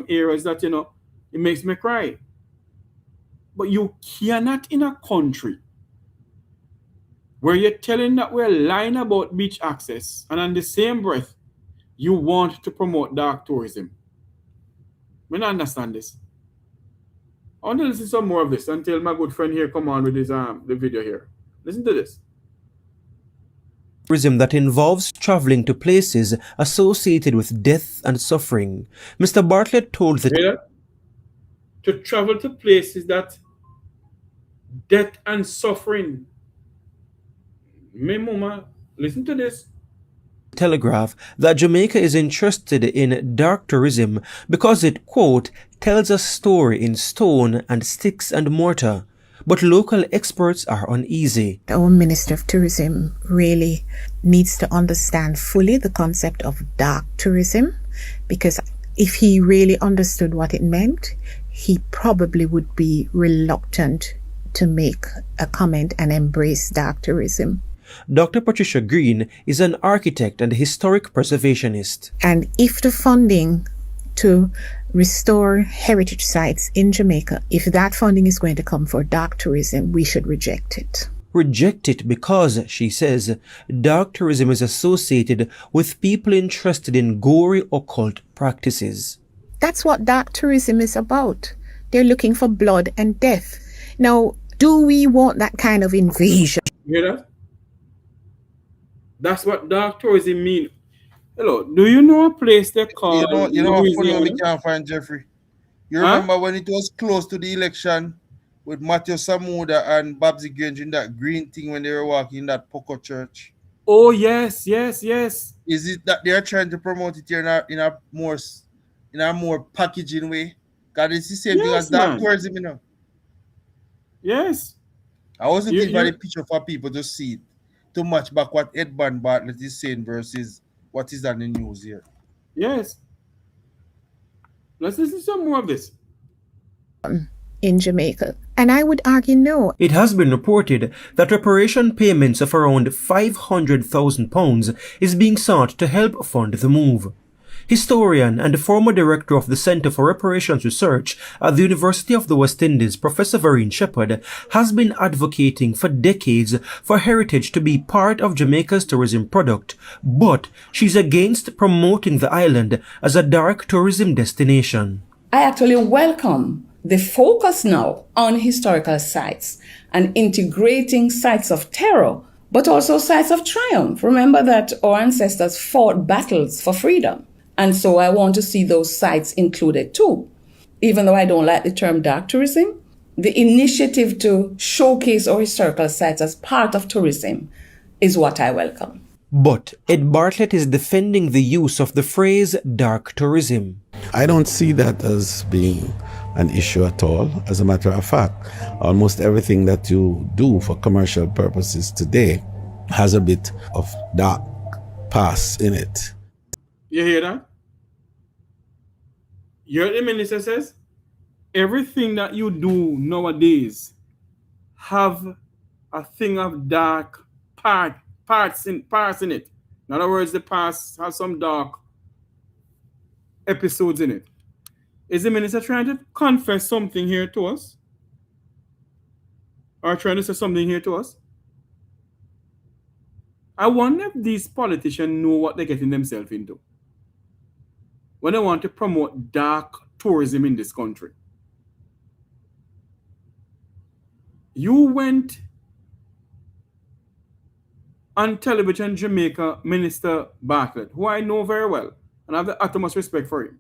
areas that, it makes me cry. But you cannot in a country where you're telling that we're lying about beach access, and on the same breath, you want to promote dark tourism. I don't understand this. I want to listen to some more of this until my good friend here come on with his the video here. Listen to this. Tourism that involves traveling to places associated with death and suffering. Mr. Bartlett told the to travel to places that death and suffering. Me mama, listen to this. Telegraph that Jamaica is interested in dark tourism because it, quote, tells a story in stone and sticks and mortar. But local experts are uneasy. Our Minister of Tourism really needs to understand fully the concept of dark tourism, because if he really understood what it meant, he probably would be reluctant to make a comment and embrace dark tourism. Dr. Patricia Green is an architect and historic preservationist. And if the funding to restore heritage sites in Jamaica, if that funding is going to come for dark tourism, we should reject it. Reject it because, she says, dark tourism is associated with people interested in gory occult practices. That's what dark tourism is about. They're looking for blood and death. Now, do we want that kind of invasion? You hear that? That's what dark tourism mean. Hello, do you know a place they call? You know what funny we can't find, Jeffrey? You remember when it was close to the election with Matthew Samuda and Babsy Grange in that green thing when they were walking in that Poco church? Oh yes. Is it that they're trying to promote it here in a more packaging way? Because it's the same thing as dark tourism, you know. Yes. I wasn't giving a picture for people to see it, to match back what Edmund Bartlett is saying versus what is on the news here. Yes. Let's listen to some more of this. In Jamaica. And I would argue no. It has been reported that reparation payments of around £500,000 is being sought to help fund the move. Historian and former director of the Center for Reparations Research at the University of the West Indies, Professor Vereen Shepherd, has been advocating for decades for heritage to be part of Jamaica's tourism product, but she's against promoting the island as a dark tourism destination. I actually welcome the focus now on historical sites and integrating sites of terror, but also sites of triumph. Remember that our ancestors fought battles for freedom. And so I want to see those sites included too. Even though I don't like the term dark tourism, the initiative to showcase our historical sites as part of tourism is what I welcome. But Ed Bartlett is defending the use of the phrase dark tourism. I don't see that as being an issue at all. As a matter of fact, almost everything that you do for commercial purposes today has a bit of dark past in it. You hear that? Your minister says everything that you do nowadays have a thing of dark parts in it. In other words, the past has some dark episodes in it. Is the minister trying to confess something here to us? Or trying to say something here to us? I wonder if these politicians know what they're getting themselves into when they want to promote dark tourism in this country. You went on television, Jamaica, Minister Bartlett, who I know very well, and I have the utmost respect for him,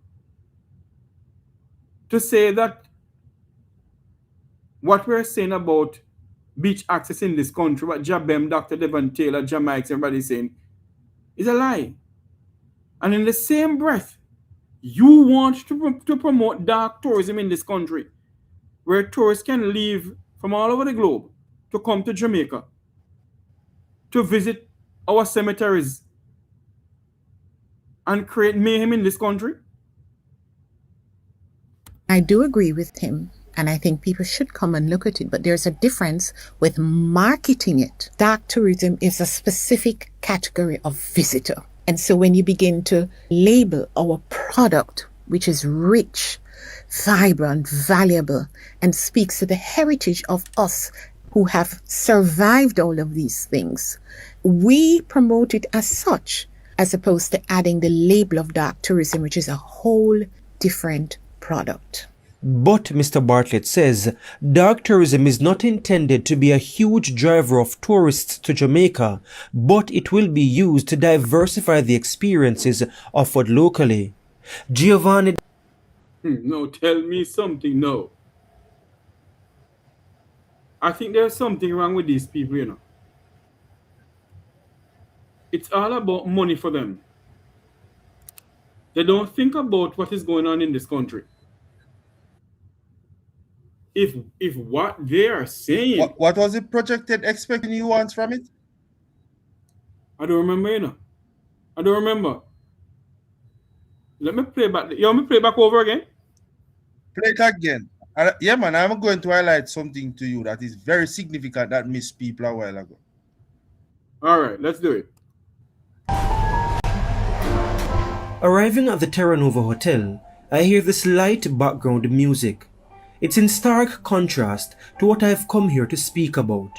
to say that what we're saying about beach access in this country, what Jabem, Dr. Devon Taylor, Jamaicans, everybody's saying, is a lie. And in the same breath, you want to promote dark tourism in this country, where tourists can leave from all over the globe to come to Jamaica, to visit our cemeteries and create mayhem in this country? I do agree with him, and I think people should come and look at it, but there's a difference with marketing it. Dark tourism is a specific category of visitor. And so when you begin to label our product, which is rich, vibrant, valuable, and speaks to the heritage of us who have survived all of these things, we promote it as such, as opposed to adding the label of dark tourism, which is a whole different product. But Mr. Bartlett says dark tourism is not intended to be a huge driver of tourists to Jamaica, but it will be used to diversify the experiences offered locally. Giovanni. No, tell me something, no. I think there's something wrong with these people, you know. It's all about money for them. They don't think about what is going on in this country. If what they are saying... What was the projected expecting you want from it? I don't remember, you know. I don't remember. Let me play back. You want me to play back over again? Play it again. Yeah, man, I'm going to highlight something to you that is very significant that missed people a while ago. All right, let's do it. Arriving at the Terra Nova Hotel, I hear this light background music. It's in stark contrast to what I have come here to speak about.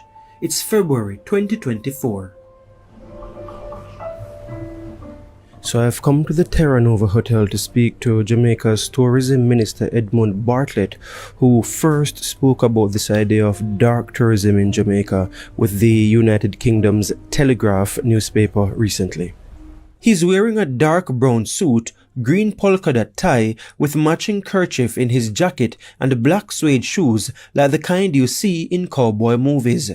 It's February 2024. So I've come to the Terra Nova Hotel to speak to Jamaica's Tourism Minister Edmund Bartlett, who first spoke about this idea of dark tourism in Jamaica with the United Kingdom's Telegraph newspaper recently. He's wearing a dark brown suit, green polka dot tie with matching kerchief in his jacket and black suede shoes like the kind you see in cowboy movies.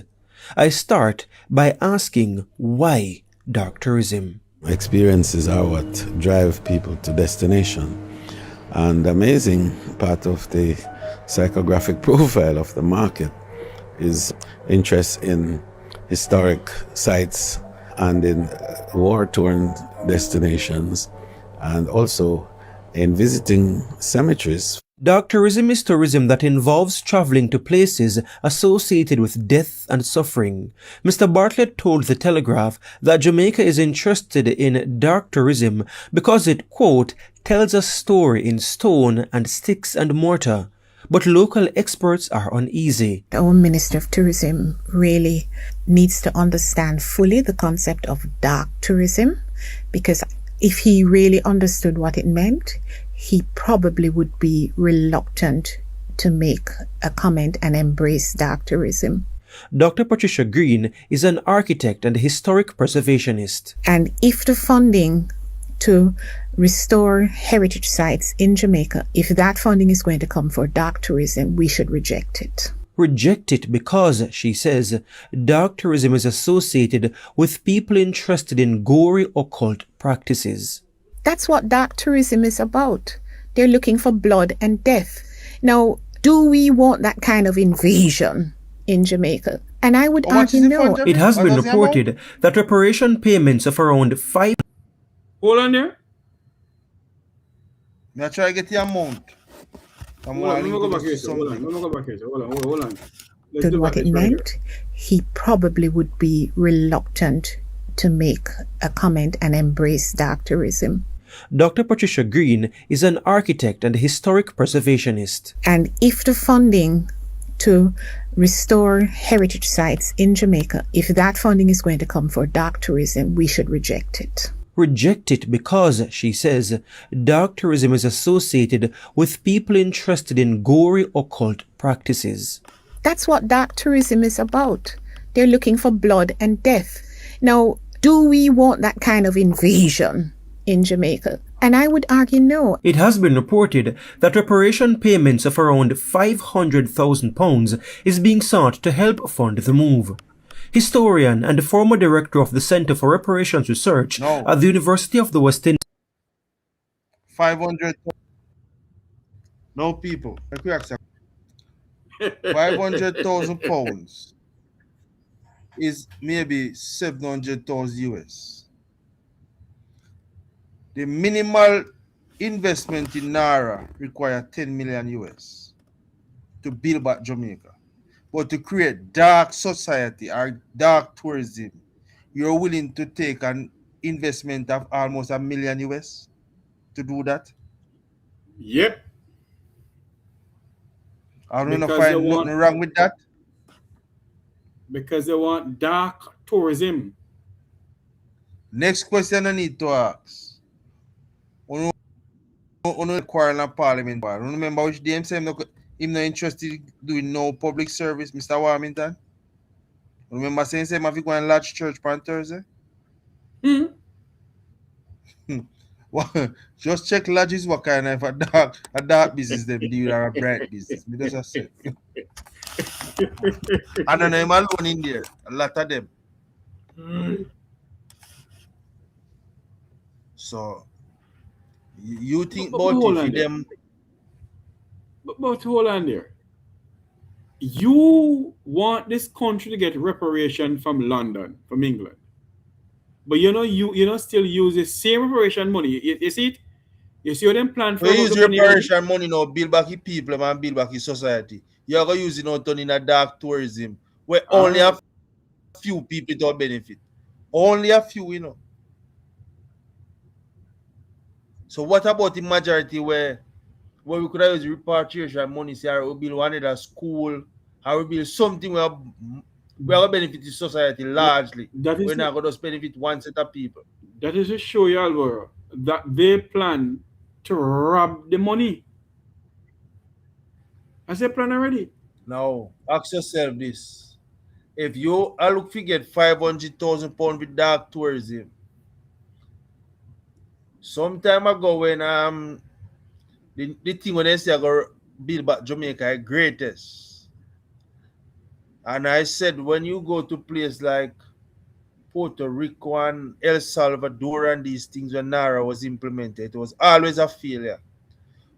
I start by asking why dark tourism. Experiences are what drive people to destination. And the amazing part of the psychographic profile of the market is interest in historic sites and in war-torn destinations, and also in visiting cemeteries. Dark tourism is tourism that involves traveling to places associated with death and suffering. Mr. Bartlett told the Telegraph that Jamaica is interested in dark tourism because it, quote, tells a story in stone and sticks and mortar. But local experts are uneasy. Our Minister of Tourism really needs to understand fully the concept of dark tourism, because if he really understood what it meant, he probably would be reluctant to make a comment and embrace dark tourism. Dr. Patricia Green is an architect and historic preservationist. And if the funding to restore heritage sites in Jamaica, if that funding is going to come for dark tourism, we should reject it. Reject it because, she says, dark tourism is associated with people interested in gory occult practices. That's what dark tourism is about. They're looking for blood and death. Now, do we want that kind of invasion in Jamaica? And I would argue no. It has been reported that reparation payments of around 5... Hold on there. May I try to get the amount? Hold on. Let's do what it meant, he probably would be reluctant to make a comment and embrace dark tourism. Dr. Patricia Green is an architect and historic preservationist. And if the funding to restore heritage sites in Jamaica, if that funding is going to come for dark tourism, we should reject it. Reject it because, she says, dark tourism is associated with people interested in gory occult practices. That's what dark tourism is about. They're looking for blood and death. Now, do we want that kind of invasion in Jamaica? And I would argue no. It has been reported that reparation payments of around £500,000 is being sought to help fund the move. Historian and the former director of the Center for Reparations Research at the University of the West Indies. 500. No people. 500,000 pounds is maybe 700,000 US. The minimal investment in Naira requires 10 million US to build back Jamaica. But to create dark society or dark tourism, you're willing to take an investment of almost $1 million US to do that. Yep. I don't Because they find want nothing wrong with that. because they want dark tourism. Next question I need to ask. On quarrel in Parliament. I don't remember which day him say him not interested in doing no public service, Mr. Warmington. Remember saying him have to go and large church on Thursday? Well, just check lodges what kind of a dark business them do or a bright business. Me just say. And then I'm alone in there. A lot of them. So you think about it for them. But hold on there. You want this country to get reparation from London, from England. But you still use the same reparation money. You see it? You see what them plan for? We use reparation money now, build back the people and build back the society. You're going to use it now turn in a dark tourism where only a few people don't benefit. Only a few, you know. So what about the majority where we could have used repatriation money, say we build one other school, or we build something where we are going to benefit the society largely. We're not going to benefit one set of people. That is to show you, Alvaro, that they plan to rob the money. Has they plan already? Now, ask yourself this. If you look to get £500,000 with dark tourism, some time ago when the thing when they say I go build back Jamaica greatest, and I said when you go to place like Puerto Rico and El Salvador and these things when NARA was implemented, it was always a failure.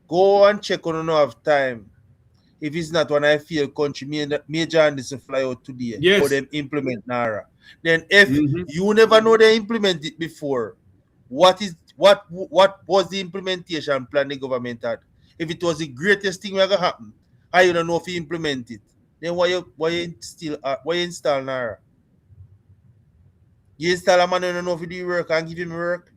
Go and check on enough time. If it's not when I feel country, Major Anderson fly out today for them implement NARA. Then if you never know they implement it before, what was the implementation plan the government had? If it was the greatest thing ever happen, I don't know if you implement it. Then why you install NARA? You install a man who don't know if you do work and give him work.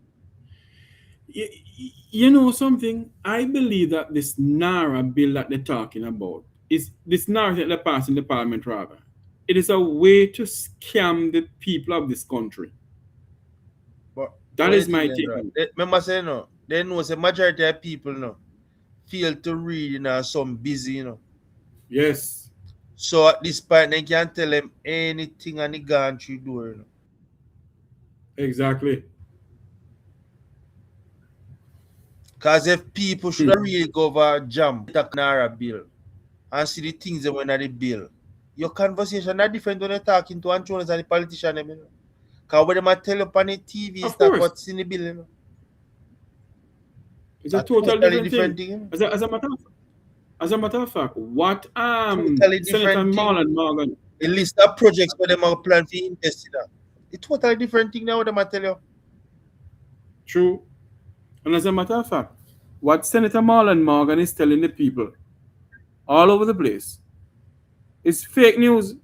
You know something? I believe that this NARA bill that they're talking about is this NARA that they're passing the parliament rather. It is a way to scam the people of this country. But that is my take. Remember saying no, they know the majority of people feel to read some busy, Yes. So at this point they can't tell them anything and they gone through door, Exactly. Because if people should really go over jam the NARA bill and see the things that went at the bill, your conversation are different when you're talking to Antonis and the politician. Because when they tell you on the TV, it's not what's in the bill. It's a totally different thing. As a matter of fact, what Senator Marlon Morgan, a list of projects where they are planning to invest in. It's totally different thing now. What they tell you. True. And as a matter of fact, what Senator Marlon Morgan is telling the people all over the place is fake news.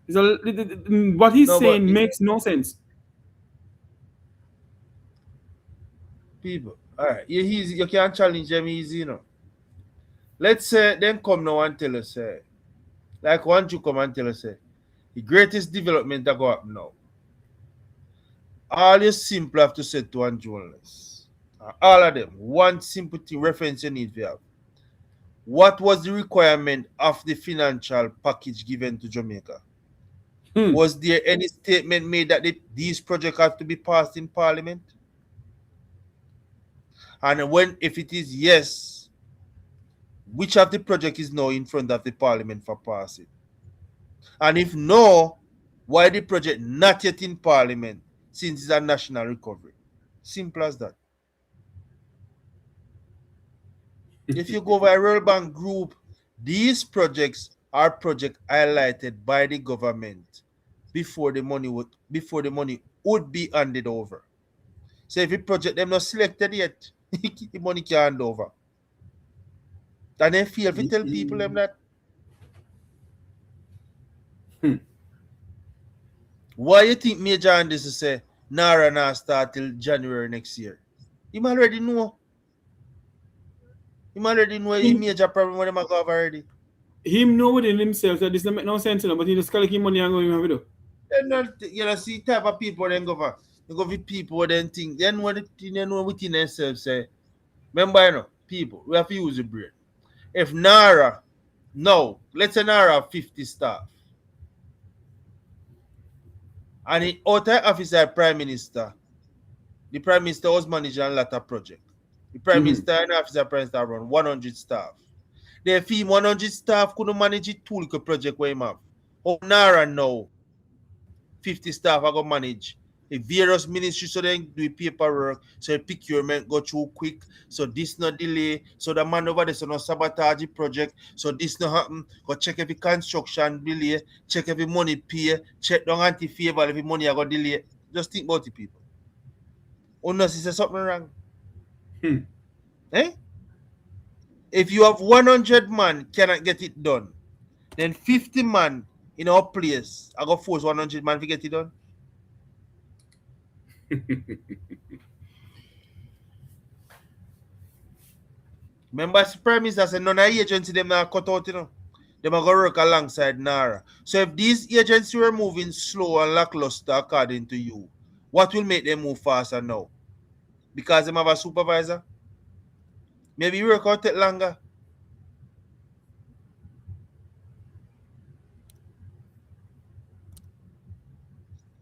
What he's saying makes no sense. People, all right, you can't challenge them easy, Let's say then come now and tell us, like once you come and tell us, the greatest development that go up now. All you simply have to say to one journalist, all of them, one simple thing reference you need to have. What was the requirement of the financial package given to Jamaica? Was there any statement made that these projects have to be passed in Parliament? And if it is yes, which of the project is now in front of the Parliament for passing? And if no, why the project not yet in Parliament? Since it's a national recovery. Simple as that. If you go by World Bank Group, these projects are projects highlighted by the government before the money would be handed over. So if the project them not selected yet, the money can't hand over. And they feel if you tell people them that. Why you think Major Andy say Nara not start till January next year? Him already know. Him already know a major problem when them go have already. Him know within himself that this don't make no sense, you know, but he just collect him money and go him have it do. Then not, you know, see type of people then go for. They go with people then think. Then what they know within themselves say. Remember, you know, people, we have to use the brain. If Nara, no, let's say Nara have 50 staff. And the outer officer Prime Minister, the Prime Minister was managing a lot of projects. The Prime Minister and officer Prime Minister run 100 staff. They feel 100 staff couldn't manage it two little project where him have. Oh, Nara now, 50 staff are going to manage a various ministry so they do paperwork, so procurement go through quick, so this no delay, so the man over there so no sabotage the project, so this no happen, go check every construction delay, check every money pay, check down anti-favor every money I got delay. Just think about the people. Unless is there something wrong? Eh? If you have 100 man cannot get it done, then 50 man in our place, I got force 100 man to get it done. Remember, the Prime Minister said none of the agency them now cut out, you know. They are going to work alongside NARA. So if these agencies were moving slow and lackluster according to you, what will make them move faster now? Because they have a supervisor? Maybe work out take longer.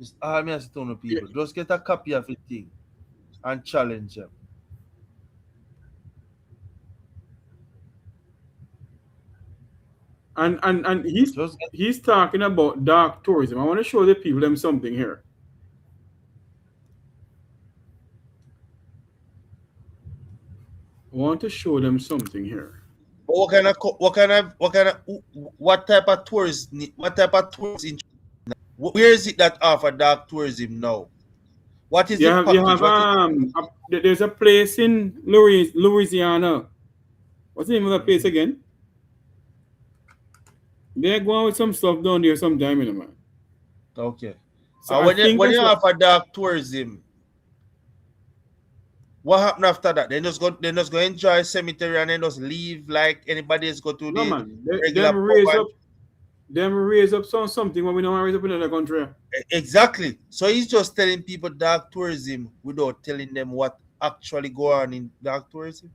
Just all me as to people. Yeah. Just get a copy of the thing and challenge them. And he's talking about dark tourism. I want to show the people them something here. I want to show them something here. What type of tourism? What type of tourism? Where is it that offer dark tourism now? What is the package? There's a place in Louisiana. What's the name of that place again? They're going with some stuff down there sometime, you know, man. Okay. So when you offer dark tourism, what happened after that? They just go enjoy cemetery and then just leave like anybody else go to the man. regular Them raise up something when we don't raise up in another country. Exactly. So he's just telling people dark tourism without telling them what actually go on in dark tourism.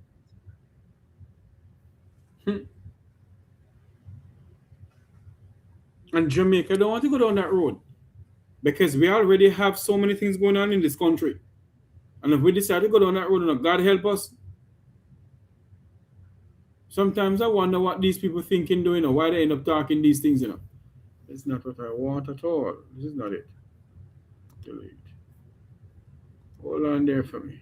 And Jamaica don't want to go down that road because we already have so many things going on in this country. And if we decide to go down that road, God help us. Sometimes I wonder what these people thinking doing or why they end up talking these things, you know. It's not what I want at all. This is not it. Delete. Hold on there for me.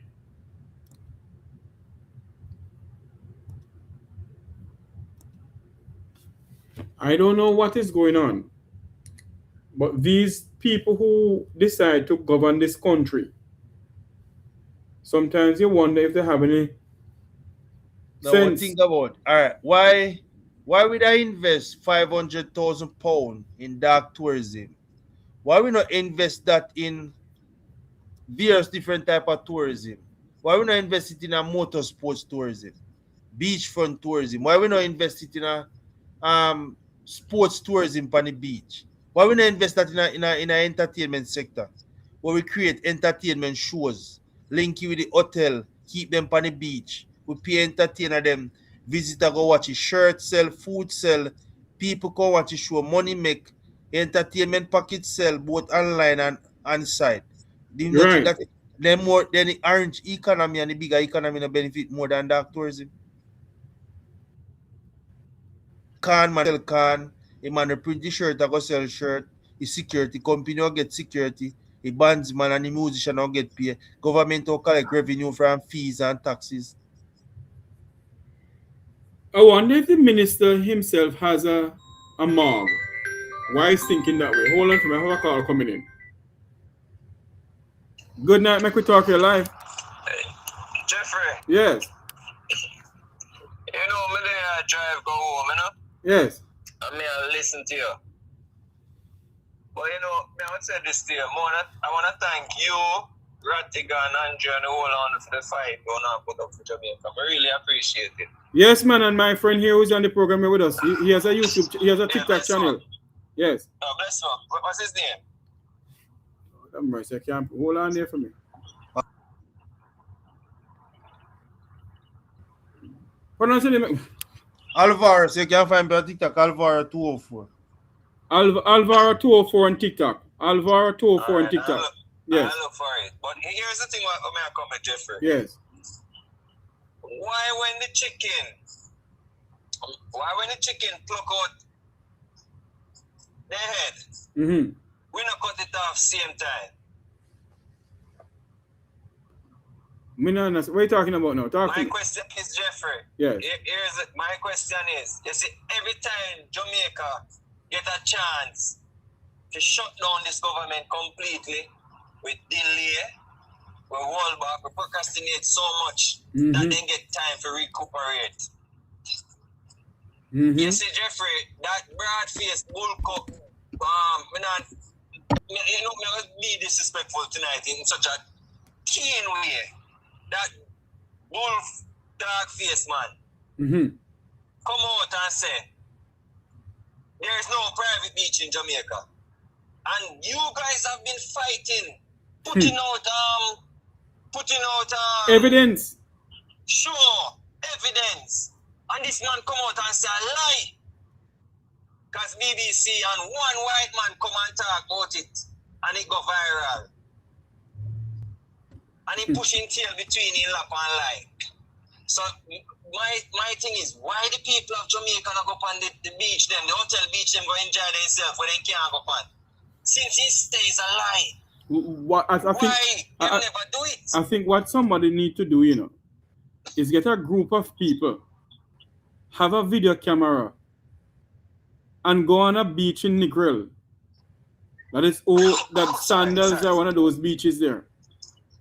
I don't know what is going on. But these people who decide to govern this country, sometimes you wonder if they have any sense. Think about, all right, why would I invest £500,000 in dark tourism? Why we not invest that in various different type of tourism? Why we not invest it in a motorsports tourism, beachfront tourism? Why we not invest it in a sports tourism on the beach? Why we not invest that in a entertainment sector where we create entertainment shows, link you with the hotel, keep them on the beach, we pay entertainer them, visitor go watch it, shirt sell, food sell, people go watch it show, money make, entertainment package sell both online and on site. Right. Then more than the orange economy and the bigger economy no benefit more than dark tourism. Can man sell can, a man print the shirt, I go sell shirt, the security company will get security, the bandsman and the musician will get paid, government will collect revenue from fees and taxes. I wonder if the minister himself has a mob. Why is thinking that way? Hold on to me, I have a call coming in. Good night, make we talk here live. Hey, Jeffrey. Yes. You know, me there drive go home, you know? Yes. I mean, I listen to you. But you know, I would say this to you. I want to thank you, Rattigan, Andrew, and the whole on for the fight going on put up for Jamaica. I really appreciate it. Yes, man, and my friend here who's on the program here with us, he has a YouTube, he has a TikTok channel. One. Yes. Oh, bless one. What's his name? Oh, mercy, I can't hold on there for me. Pronounce the name. Alvaro, so you can find me on TikTok, Alvaro 204. Alvaro 204 on TikTok. Alvaro 204 on TikTok. Yes. I look for it. But here's the thing what may I come with, Jeffrey. Yes. Why when the chicken pluck out their head, we not cut it off same time? What are you talking about now? My question is, Jeffrey. Yes. My question is, you see, every time Jamaica get a chance to shut down this government completely with delay, we hold back, we procrastinate so much that they get time to recuperate. You see, Jeffrey, that broad face bull cup, me not be disrespectful tonight in such a keen way. That bull dark face man come out and say there is no private beach in Jamaica, and you guys have been fighting, putting out evidence. Sure, evidence, and this man come out and say a lie, because BBC and one white man come and talk about it, and it go viral. And he pushing tail between in lap and lie. So my thing is, why the people of Jamaica not go on the beach them, the hotel beach them go enjoy themselves when they can't go on? Since he stays a lie. Why they never do it? I think what somebody need to do, is get a group of people, have a video camera, and go on a beach in Negril. That Sandals are one of those beaches there.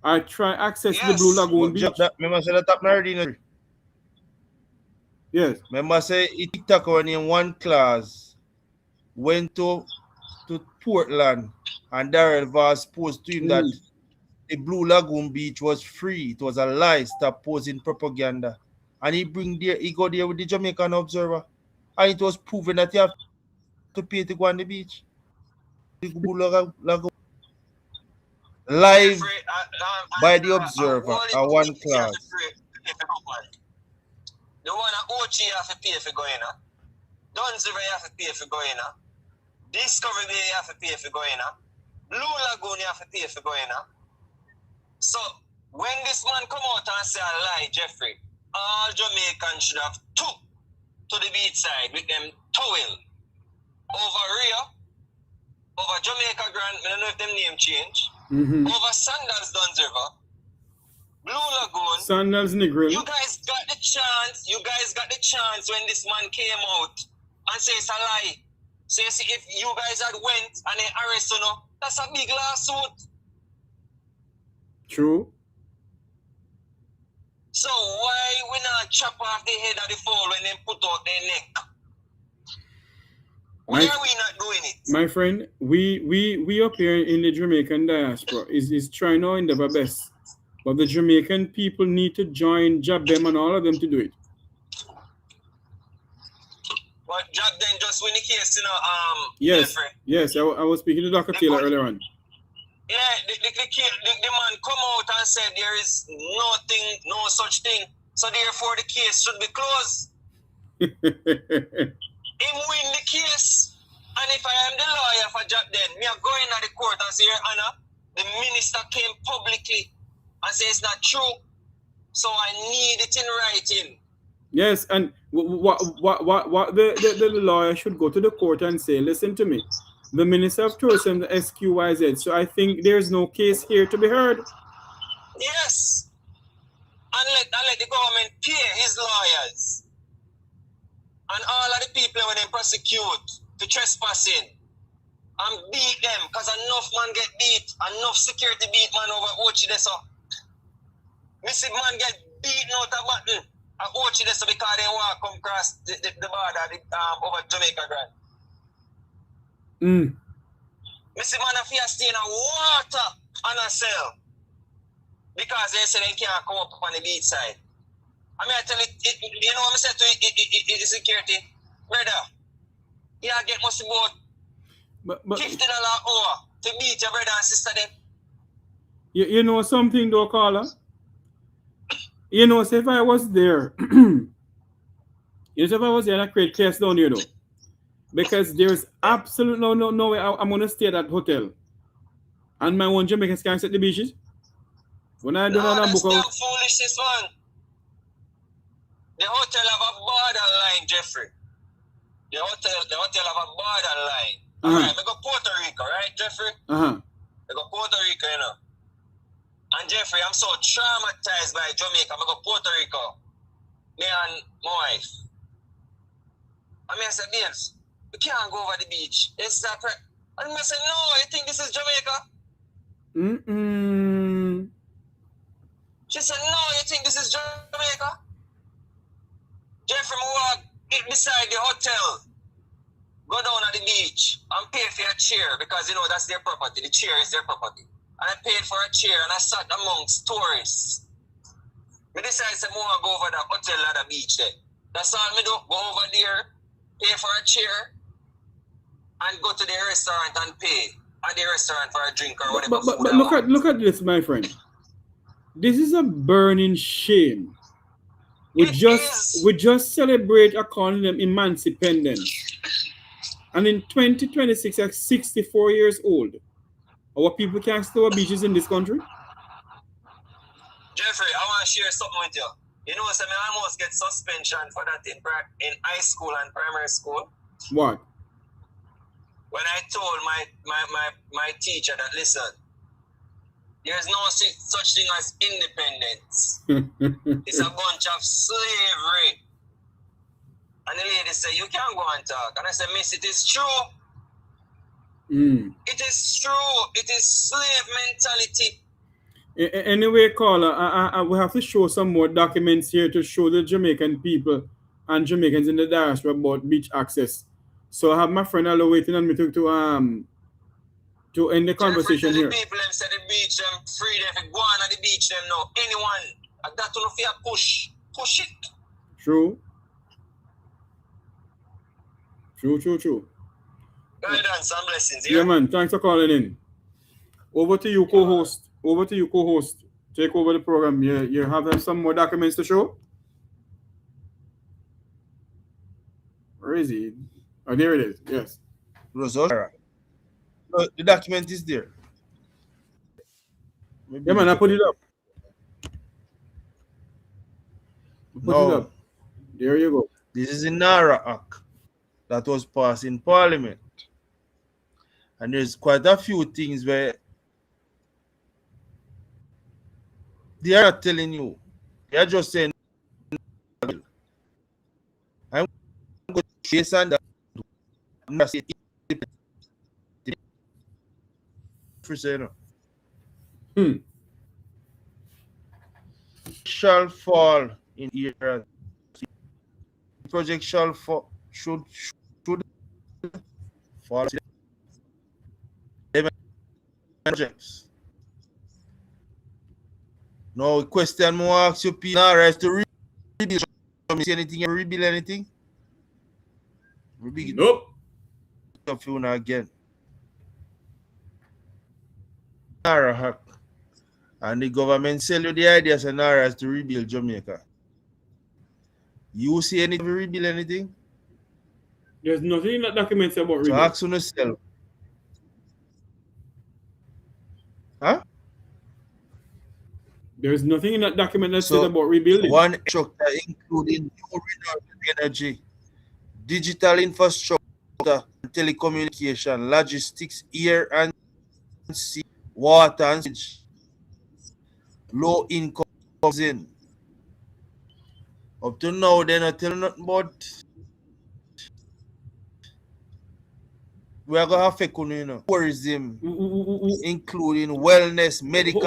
I try access the Blue Lagoon beach. Remember say that already. Yes. Remember say he TikTok when in one class went to Portland and Darrell Voss posed to him that the Blue Lagoon beach was free. It was a lie. Stop posing propaganda. And he go there with the Jamaican Observer. And it was proven that you have to pay to go on the beach. The Blue Lagoon. Live by the Observer at one class. The one at Ochi you have to pay for going on. Dunsriver you have to pay for going on. Discovery Bay you have to pay for going on. Blue Lagoon you have to pay for going on. So when this man come out and say a lie, Jeffrey, all Jamaicans should have took to the beach side with them towel over Rio, over Jamaica Grand, I don't know if them name change. Over Sandals Dunsriver, Blue Lagoon, Sandals Negril. You guys got the chance when this man came out and say it's a lie. So you see, if you guys had went and they arrest you, that's a big lawsuit. True. So why we not chop off the head of the fowl when they put out their neck? Why are we not doing it? My friend, we up here in the Jamaican diaspora is trying our endeavor best. But the Jamaican people need to join Job them and all of them to do it. But Job them just win the case, Yes, yes. I was speaking to Dr. Taylor earlier on. Yeah, the man come out and said there is nothing, no such thing. So therefore the case should be closed. Him win the case, and if I am the lawyer for Job then, me are going to the court and say, Your Honor, the minister came publicly and say it's not true, so I need it in writing. Yes, and what the lawyer should go to the court and say, listen to me, the Minister of Tourism, the SQYZ, so I think there's no case here to be heard. Yes, and let the government pay his lawyers. And all of the people when they prosecute for trespassing and beat them, because enough man get beat, enough security beat man over Ochi Deso. Missy man get beaten out of battle at Ochi Deso because they want to come across the border over Jamaica Grand. I see man a fear stay in a water and a cell. Because they say they can't come up on the beach side. I mean, I tell you, you know what I said to security? Brother, you get must about $50 an hour to beat your brother and sister then. You know something though, caller? You know, say if I was there, you know, if I was there, I'd create chaos down here though. Because there's absolutely no way I'm going to stay at that hotel. And my one Jamaicans can't set the beaches. When I do not book out. That's foolishness, man. The hotel have a borderline, Jeffrey. The hotel have a borderline. Alright, we go Puerto Rico, right, Jeffrey? We go Puerto Rico, you know. And Jeffrey, I'm so traumatized by Jamaica. I go Puerto Rico. Me and my wife. I said, babes, we can't go over the beach. It's that and I said, no, you think this is Jamaica? She said, no, you think this is Jamaica? Jeffrey, I walk beside the hotel, go down at the beach and pay for a chair because, you know, that's their property. The chair is their property. And I paid for a chair and I sat amongst tourists. I decided to go over the hotel at the beach there. That's all I do. Go over there, pay for a chair, and go to the restaurant and pay at the restaurant for a drink or whatever. But look at this, my friend. This is a burning shame. We just celebrate calling them emancipendence. And in 2026, at 64 years old, our people can't stay on beaches in this country? Jeffrey, I want to share something with you. You know, so I almost get suspension for that in high school and primary school. What? When I told my teacher that, listen, there's no such thing as independence. It's a bunch of slavery. And the lady said, you can't go and talk. And I said, miss, it is true. It is true. It is slave mentality. Anyway, caller, I will have to show some more documents here to show the Jamaican people and Jamaicans in the diaspora about beach access. So I have my friend Allo waiting on me to end the conversation here. The people them say the beach them free them if go on at the beach them now. Anyone that will fear push it. True. Guidance and blessings. Yeah, man. Thanks for calling in. Over to you, co-host. Take over the program. You have some more documents to show? Where is he? Oh, there it is. Yes. Result. The document is there. Yeah, man, I put it up. Put it up. There you go. This is the NARA Act that was passed in Parliament. And there's quite a few things where they are not telling you. They are just saying, I'm going to chase and that. Shall fall in here. Project shall fall should fall. Projects. No question more ask you Tavares to rebuild. See anything? Rebuild anything? Rebuild. Nope. Again. Nara hack. And the government sell you the ideas and Nara to rebuild Jamaica. You see anything rebuild anything? There's nothing in that document about rebuild. So ask on yourself. Huh? There's nothing in that document that says about rebuilding. One structure including new renewable energy, digital infrastructure, telecommunication, logistics, air and sea, water and sewage, low income housing. Up to now, they're not telling nothing about. We are going to have tourism, including wellness, medical,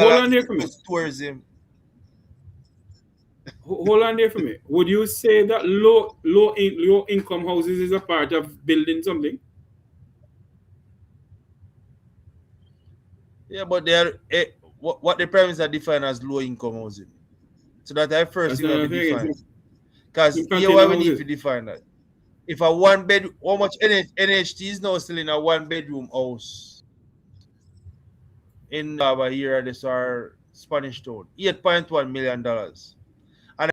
tourism. Hold on there for me. Would you say that low income houses is a part of building something? Yeah, but they're what the Prime Minister define as low income housing. So that I first That's thing we have another to thing. define. Because here Container why we need houses. to define that. If a one bed, how much NHT is now still in a 1 bedroom house in here this are Spanish Town, $8.1 million. And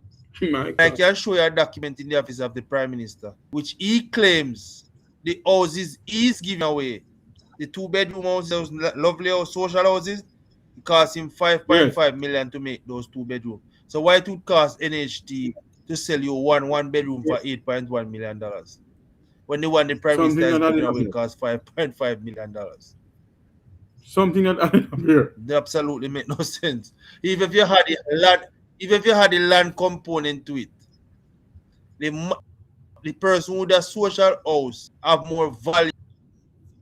My I God. can show you a document in the office of the Prime Minister, which he claims the houses he's giving away. The 2 bedroom houses, those lovely house, social houses, it cost him 5.5 million to make those 2 bedroom. So why it would cost NHT to sell you one bedroom for $8.1 million? When the one the Prime Something Minister is that giving added up away here. costs $5.5 million. Something that added up here. They absolutely make no sense. Even if you had the land component to it, the person with a social house have more value.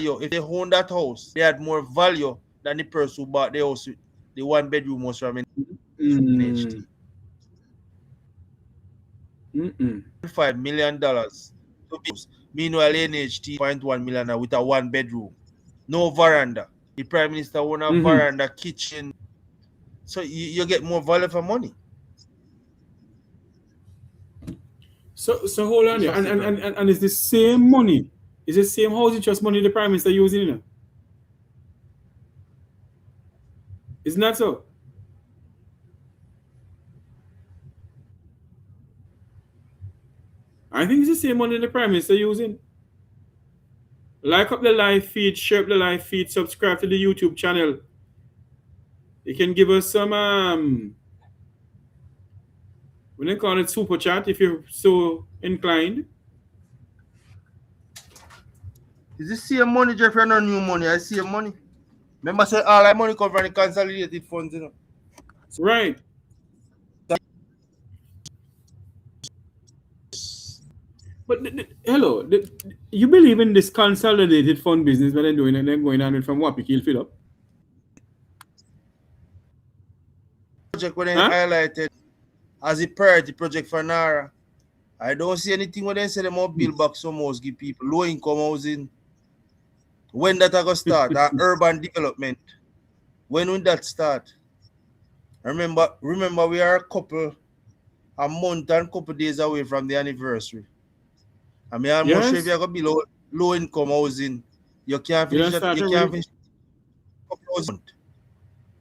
If they own that house, they had more value than the person who bought the house, the 1 bedroom house from NHT. $5 million to be used. Meanwhile, NHT $0.1 million with a 1 bedroom, no veranda. The Prime Minister own a veranda, kitchen, so you get more value for money. So hold on here. And it's the same money. It's the same housing trust money the Prime Minister using, you know? Isn't that so? I think it's the same money the Prime Minister using. Like up the live feed, share up the live feed, subscribe to the YouTube channel. You can give us some we can call it super chat if you're so inclined. Is this same money, Jeffrey, or no new money? I see money. Remember, say all that money come from the consolidated funds, you know. Right. But hello, you believe in this consolidated fund business that they're doing and then going on from Wapikil fill up? Project when they highlighted as a priority project for NARA, I don't see anything when they say they want build back some house, give people low income housing. When that going to start? Urban development. When will that start? Remember, we are a month and couple days away from the anniversary. I mean, I'm not sure if you're going to be low income housing, you can't finish that. You can't finish a couple of months.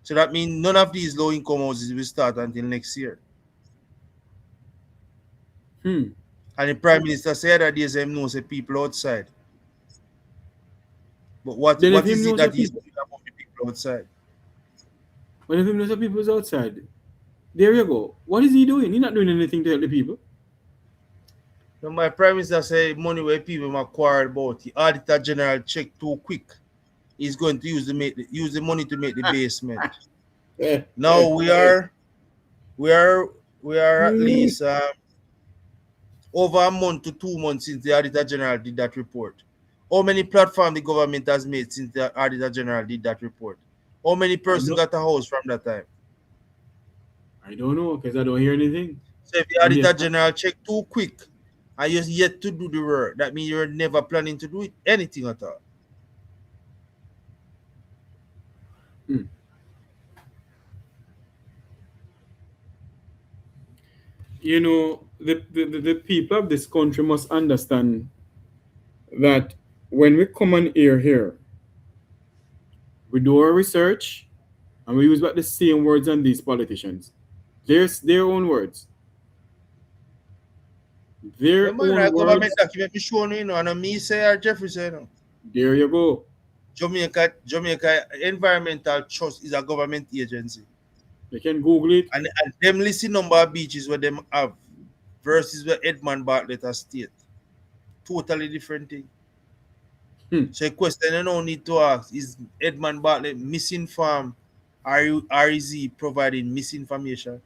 So that means none of these low income houses will start until next year. And the Prime Minister said that there's no say people outside. But what is it that he's doing about the people outside? But if he knows the people's outside, there you go. What is he doing? He's not doing anything to help the people. So my Prime Minister say money where people might quarrel about. The Auditor General check too quick. He's going to use the money to make the basement. Now we are at least over a month to 2 months since the Auditor General did that report. How many platforms the government has made since the Auditor General did that report? How many persons got a house from that time? I don't know because I don't hear anything. So if the Auditor General check too quick and you're yet to do the work, that means you're never planning to do anything at all. You know, the people of this country must understand that when we come on here, we do our research and we use about the same words on these politicians. There's their own words. Their own words. Government document me show you know, and me say or Jeffrey say no. There you go. Jamaica Environmental Trust is a government agency. You can Google it. And them listing number of beaches where them have versus where Edmund Bartlett has state. Totally different thing. So a question you don't need to ask is Edmund Bartlett misinformed or is he providing misinformation?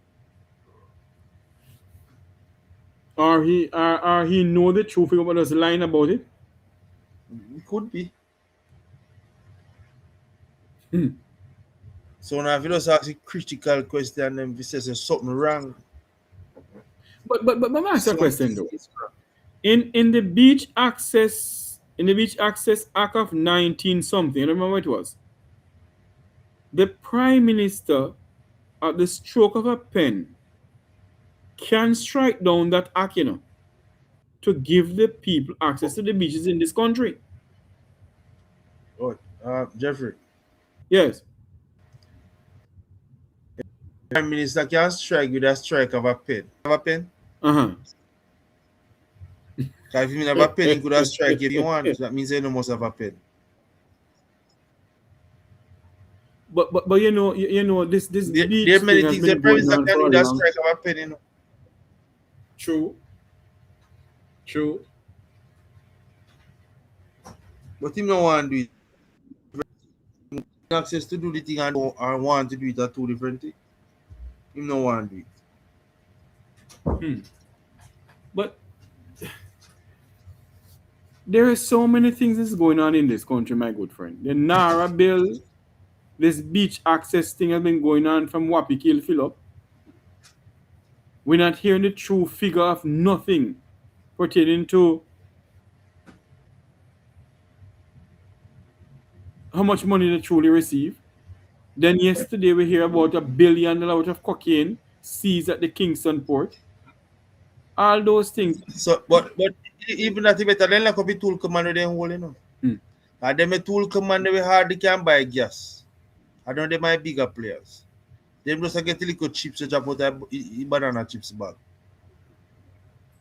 Or he know the truth but just lying about it? It could be. So now if you just ask a critical question and if it says something wrong. But ask a question though. In the Beach Access Act of 19 something, I don't remember what it was. The Prime Minister, at the stroke of a pen, can strike down that act, to give the people access to the beaches in this country. Oh, Jeffrey, Yes. Prime Minister can strike with a strike of a pen. Have a pen? Uh-huh. Because if you have a pen, he could have strike if you want. That means you must have a pen. But this There beach are many thing has things the been Prime going Minister on can for do a with a long. strike of a pen, True. But him no want to do it. Access to do the thing and want to do it are two different things. Him no want to do it. But there are so many things that's going on in this country, my good friend. The Nara bill, this beach access thing has been going on from Wapi Kill Philip. We're not hearing the true figure of nothing pertaining to how much money they truly receive. Then yesterday we hear about $1 billion worth of cocaine seized at the Kingston port. All those things. So, but even that better than like a tool commander they hold, And them a tool commander we hardly can buy gas. I don't know they my bigger players. Them just get a little chips to drop out a banana chips bag.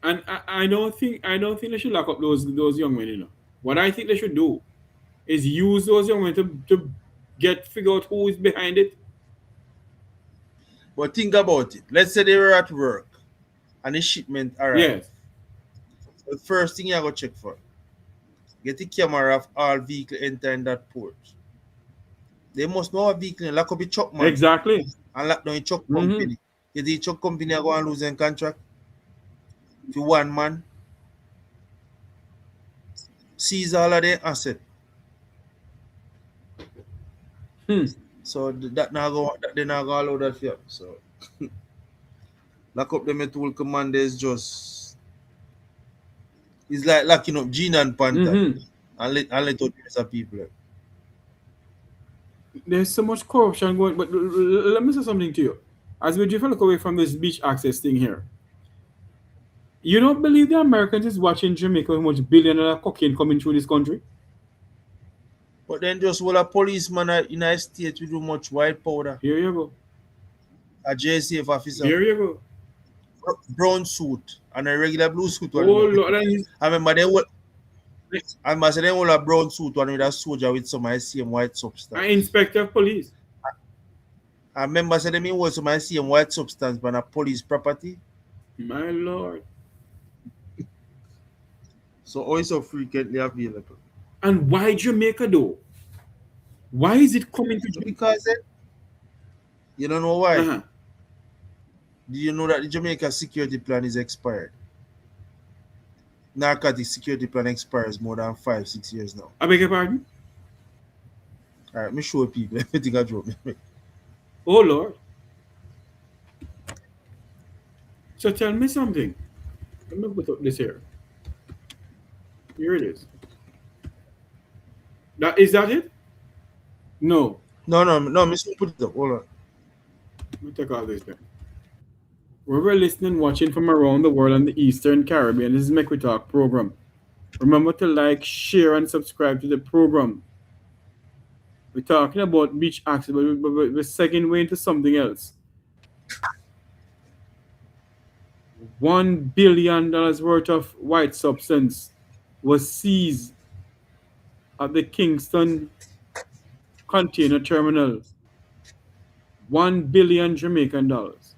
And I don't think they should lock up those young men, What I think they should do is use those young men to figure out who is behind it. But think about it. Let's say they were at work and the shipment arrived. Yes. So the first thing you have to check for, get the camera of all vehicles entering that port. They must know a vehicle lock up a truck man. Exactly. And lock down a truck company. Get the truck company are going to lose their contract. If you one man, seize all of their assets. So that now go they now go allow that fear. So lock up them tool commanders just it's like locking up Gene and Panther and let out the people. There's so much corruption going, but let me say something to you. As we look away from this beach access thing here, you don't believe the Americans is watching Jamaica how much billion cocaine coming through this country? But then just while a policeman in a state with too much white powder. Here you go. A JCF officer. Here you go. Brown suit and a regular blue suit. Oh Lord, I remember they will. I must say they will a brown suit one with a soldier with some same white substance. An inspector of police. I remember say they will some same white substance on a police property. My Lord. So also frequently available. And why Jamaica though? Why is it coming to Jamaica? Because you don't know why. Do you know that the Jamaica security plan is expired? Narcotics security plan expires more than 5-6 years now. I beg your pardon? All right, me show people. Everything I drop. Oh Lord. So tell me something. Let me put up this here. Here it is. Is that it? No. No, me still put it up. Hold on. Let me take all this then. Wherever listening, watching from around the world and the Eastern Caribbean, this is Make We Talk program. Remember to like, share, and subscribe to the program. We're talking about beach access, but we're segueing way into something else. $1 billion worth of white substance was seized at the Kingston container terminal. 1 billion Jamaican dollars.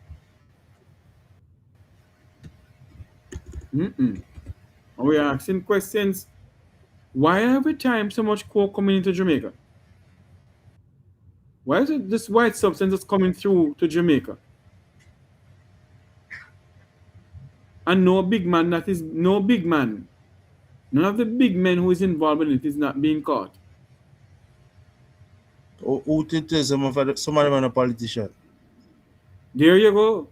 And we're asking questions. Why every time so much coke coming into Jamaica? Why is it this white substance that's coming through to Jamaica? And no big man, none of the big men who is involved in it is not being caught. Who tell some of them are a politician? There you go.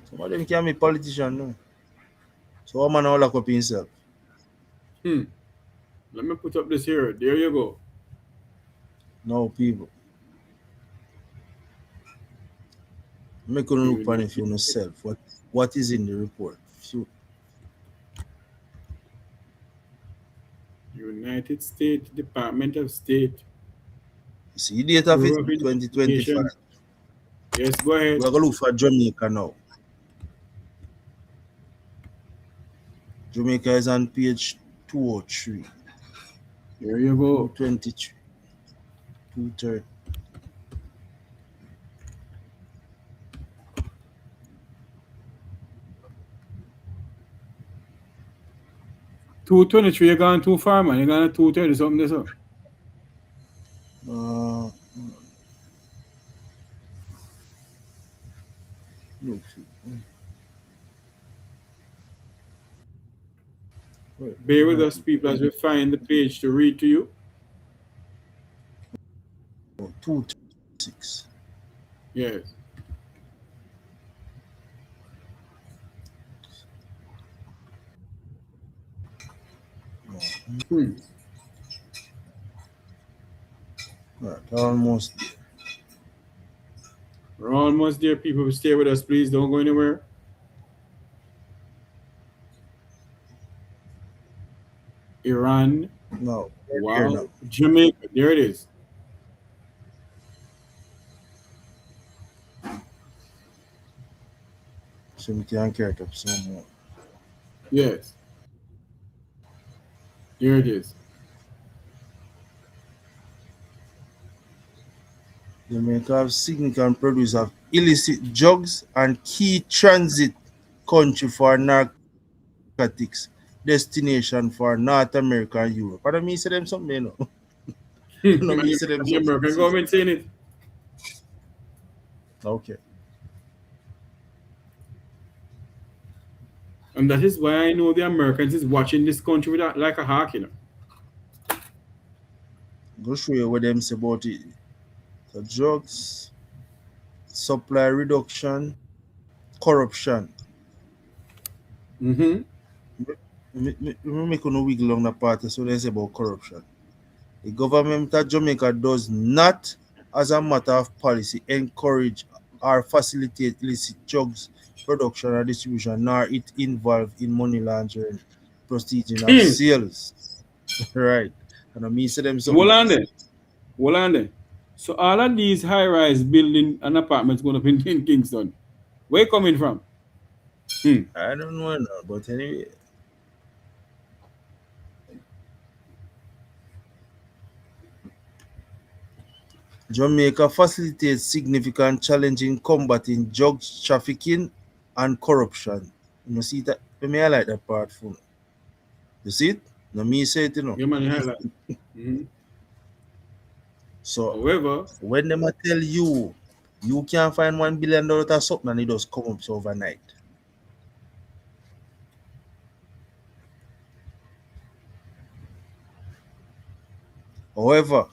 Some of them can be politician, no. So a man all lock up himself. Let me put up this here. There you go. No, people. Make you look on it for yourself. What is in the report? United States Department of State. See, the date of Bureau it, of 2025. Investigation. Yes, go ahead. We're going to look for Jamaica now. Jamaica is on page 203. There you go. 223. 230. $223, you're going too far, man. You're going to 230 something this up. Bear with us, people, as we find the page to read to you. 226. Yes. Right, almost. We're almost there, people. Stay with us, please. Don't go anywhere. Iran. No. Wow. No. Jamaica. There it is. So we can get up some more. Yes. There it is. Jamaica have significant produce of illicit drugs and key transit country for narcotics destination for North America and Europe. But I mean, say them something, you know. The American government saying it. Okay. And that is why I know the Americans is watching this country with like a hawk, you know. Go show you what them say about it. The drugs, supply reduction, corruption. Mm-hmm. We make no wiggle on the part, so they say about corruption. The government of Jamaica does not, as a matter of policy, encourage or facilitate illicit drugs production or distribution, nor it involved in money laundering, prostitution, and sales. Right. And I mean, say them so. Hold on there. So all of these high-rise building and apartments going up in Kingston, where coming from? I don't know, but anyway. Jamaica facilitates significant challenge in combating drugs trafficking and corruption. You see that? Me I like that part for. You see it? No, me say it, you know. Yeah, man, you highlight. Mm-hmm. So, however, when them a tell you, you can't find $1 billion or something and it just come up overnight. However,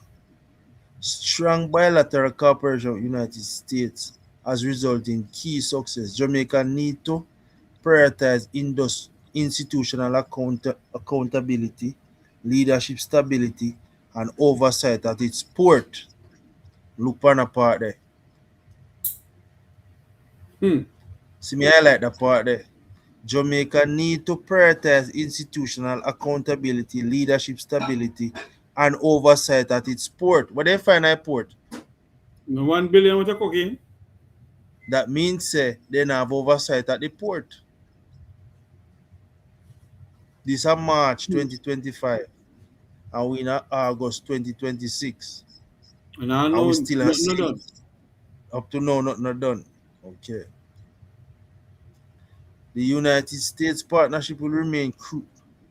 strong bilateral cooperation with the United States has resulted in key success. Jamaica need to prioritize institutional accountability, leadership stability, and oversight at its port. Look on the part there. See me highlight the part there. Jamaica need to prioritize institutional accountability, leadership stability, and oversight at its port. What they find at port? No $1 billion with a cocaine. That means they have oversight at the port. This is March 2025, and we in August 2026. And we still have not done. Up to now, not done. Okay. The United States partnership will remain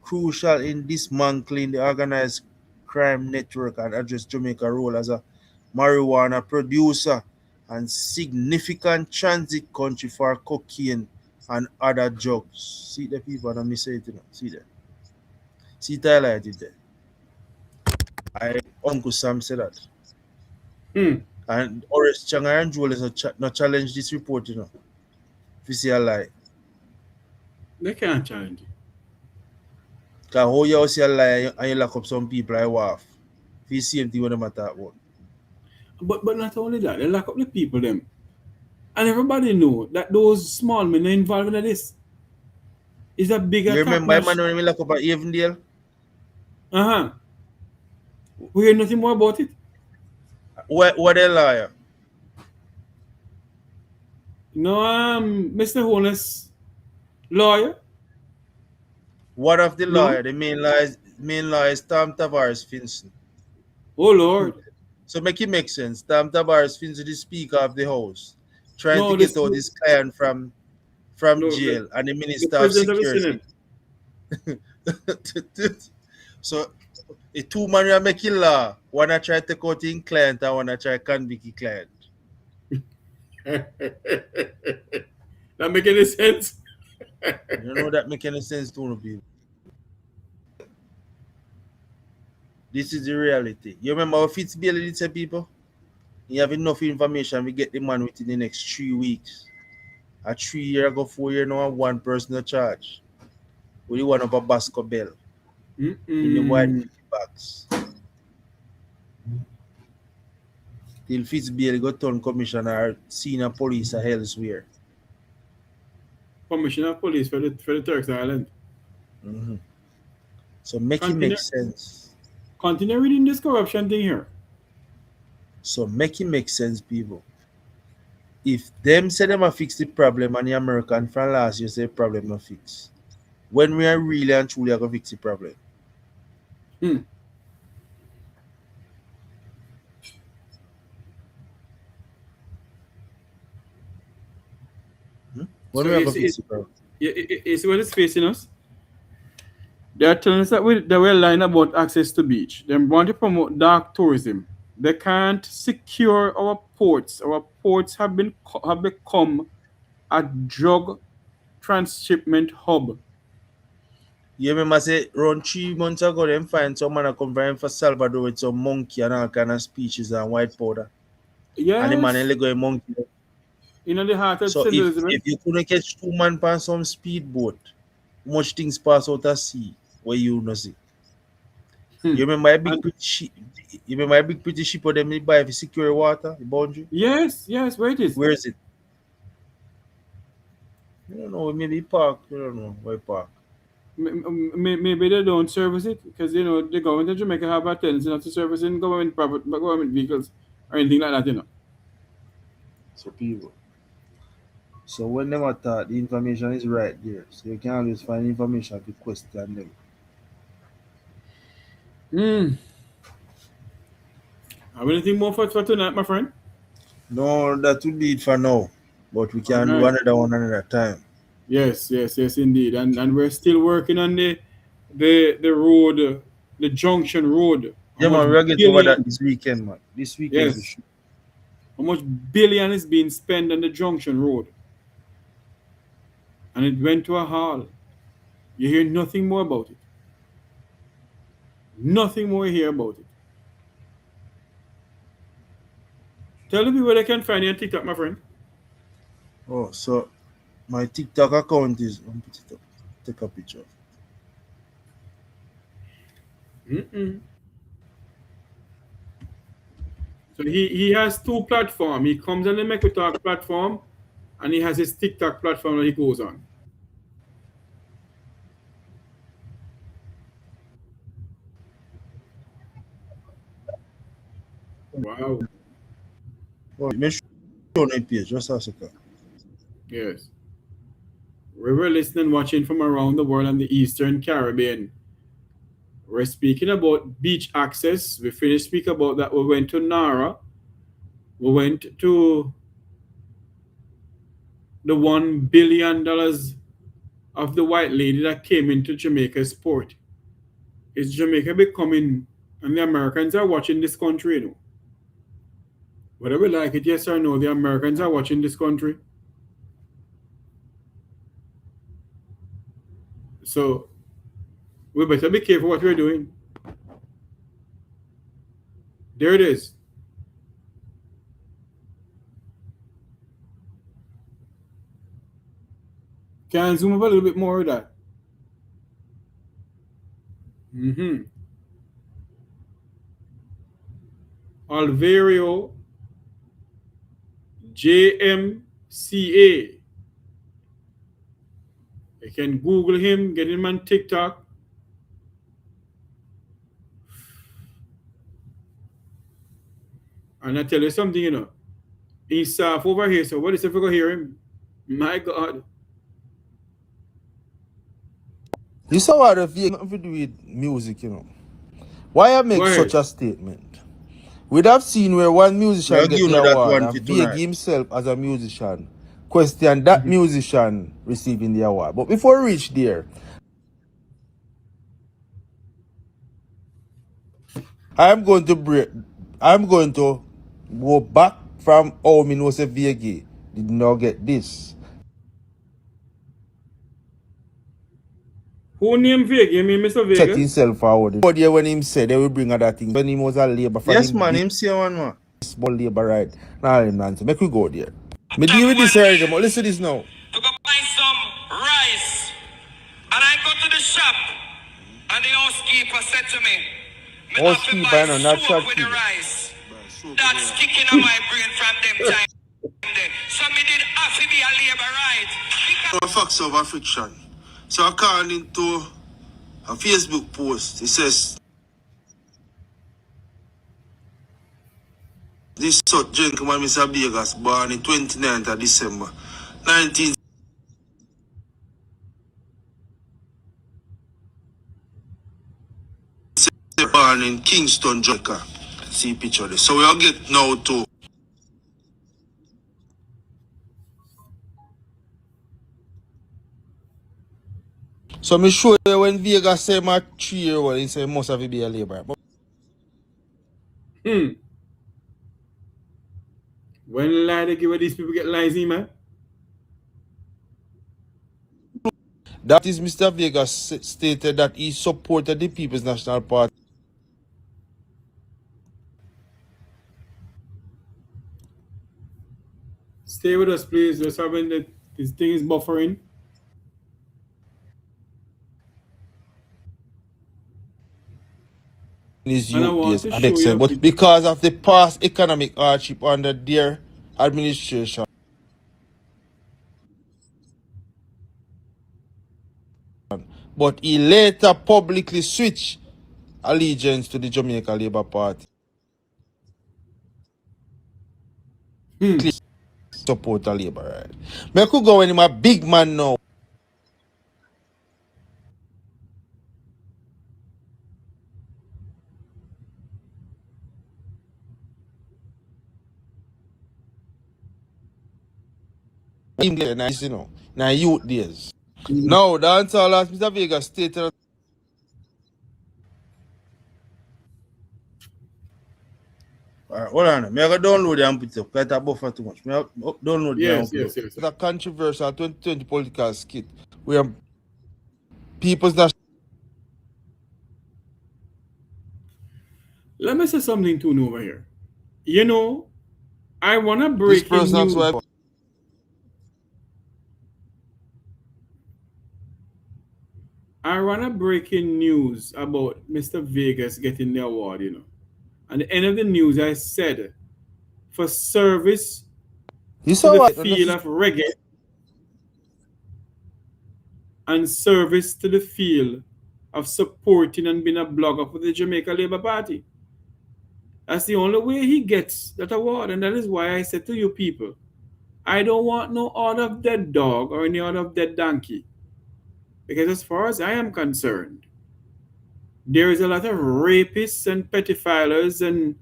crucial in dismantling the organized crime network and address Jamaica's role as a marijuana producer and significant transit country for cocaine and other drugs. See the people that me say it, you know. See that. See it highlighted there. Uncle Sam said that. And Horace Chang and Joel is not challenge this report, you know. If you see a lie. They can't challenge it. Because how you see a lie and you lock up some people I waff. If you see anything what them talk about. But not only that, they lock up the people them. And everybody know that those small men are involved in this. It's a big You attack remember now. man when we lock up at Avondale? Uh-huh. We hear nothing more about it. What a liar. No, Mr. Holness, lawyer. What of the No. lawyer? The main lawyer is Tavares Finson. Oh Lord. So make it make sense. Tavares Finson, the Speaker of the House, trying No, to get out his client from jail, and the Minister of President Security. of the Senate. So a two-man are making law. One a try to take out his client and one a try to convict his client. That make any sense? You know that make any sense to no people. This is the reality. You remember how Fitzbailey did say, people? You have enough information, we get the man within the next 3 weeks. A 3 year ago, 4 year now, one person to charge. We one of a Basco Bell in the white box. Till Fitzbailey got turn commissioner, senior police or elsewhere. Commissioner of Police for the Turks Island. Mm-hmm. So make it make sense. Continue reading this corruption thing here. So make it make sense, people. If them say them a fix the problem and the American from last year say the problem no fix, when we are really and truly going to fix the problem? When we are going to fix the problem? You see what is facing us? They are telling us that we're lying about access to beach. They want to promote dark tourism. They can't secure our ports. Our ports have become a drug transshipment hub. You remember say around 3 months ago, them find someone come from for Salvador with some monkey and all kind of speeches and white powder. Yes. And the man only go a monkey. You know the heart of so St. Elizabeth? If you couldn't catch 2 man on some speedboat, much things pass out at sea where you know see. You remember a big pretty ship? You remember a big pretty ship for them buy for secure water, the boundary? Yes, where it is? Where is it? I don't know, maybe park. I don't know where park. Maybe they don't service it because you know the government of Jamaica have a tendency not to service in government vehicles or anything like that, you know. So people. So when them attack, the information is right there. So you can always find information to question them. Have anything more for tonight, my friend? No, that would be it for now. But we can do another one another time. Yes, indeed. And we're still working on the road, the junction road. Yeah, man, we're getting over that this weekend, man. This weekend. Yes. How much billion is being spent on the junction road? And it went to a halt. You hear nothing more about it. Nothing more here about it. Tell the people where they can find you on TikTok, my friend. Oh, so my TikTok account is. Take a picture. So he has 2 platforms. He comes on the Make We Talk platform, and he has his TikTok platform that he goes on. Wow. Oh, make sure on the page. Just a second. Yes. We were listening, watching from around the world and the Eastern Caribbean. We're speaking about beach access. We finished speaking about that. We went to Nara. We went to the $1 billion of the white lady that came into Jamaica's port. Is Jamaica becoming, and the Americans are watching this country, you know. Whether we like it, yes or no, the Americans are watching this country. So we better be careful what we're doing. There it is. Can I zoom up a little bit more of that? Alvario JMCA. You can Google him, get him on TikTok. And I tell you something, you know. He's soft over here, so what is if we go hear him? My God. You saw what if you nothing to do with music, you know. Why I make such a statement? We'd have seen where one musician get the award and Vega himself as a musician question that musician receiving the award. But before we reach there, I'm going to go back from how me know say Vega did not get this. Who named Vega? You mean Mr. Vega? Set himself forward. But yeah, when him said they will bring other things. When he was a labor for yes, man, him say one more. Small labor right. Nah, him answer. Make we go there. Me deal with this already, but listen to this now. To go buy some rice. And I go to the shop. And the housekeeper said to me, housekeeper, I know, not with the rice. That's sticking on my brain from them time. So me did have to be a labor right. No facts over fiction. So according to a Facebook post, it says this such gentleman, Mr. Vegas, born in 29th of December 19. Born in Kingston, Jamaica. See picture there. So we'll get now to so me show you when Vegas say my 3-year-old, he say must have to be a labor. When lie they give these people get lies in, man? That is Mr. Vegas stated that he supported the People's National Party. Stay with us, please. Just having that this thing is buffering. His youth days, but because of the past economic hardship under their administration, but he later publicly switched allegiance to the Jamaica Labour Party. Support a Labour, right? Me could go when I'm a big man now. Nice, you know, now youth days. Now, the answer last Mr. Vegas stated. Alright, hold on. Me I go download it and put it up. Because I buffer too much. Me I download it. Yes. It's a controversial 2020 political skit where people's national. Let me say something to you over here. You know, I want to break news. I run a breaking news about Mr. Vegas getting the award, you know. At the end of the news, I said, for service to the field of reggae and service to the field of supporting and being a blogger for the Jamaica Labour Party. That's the only way he gets that award. And that is why I said to you people, I don't want no order of dead dog or any order of dead donkey. Because as far as I am concerned, there is a lot of rapists and pedophilers and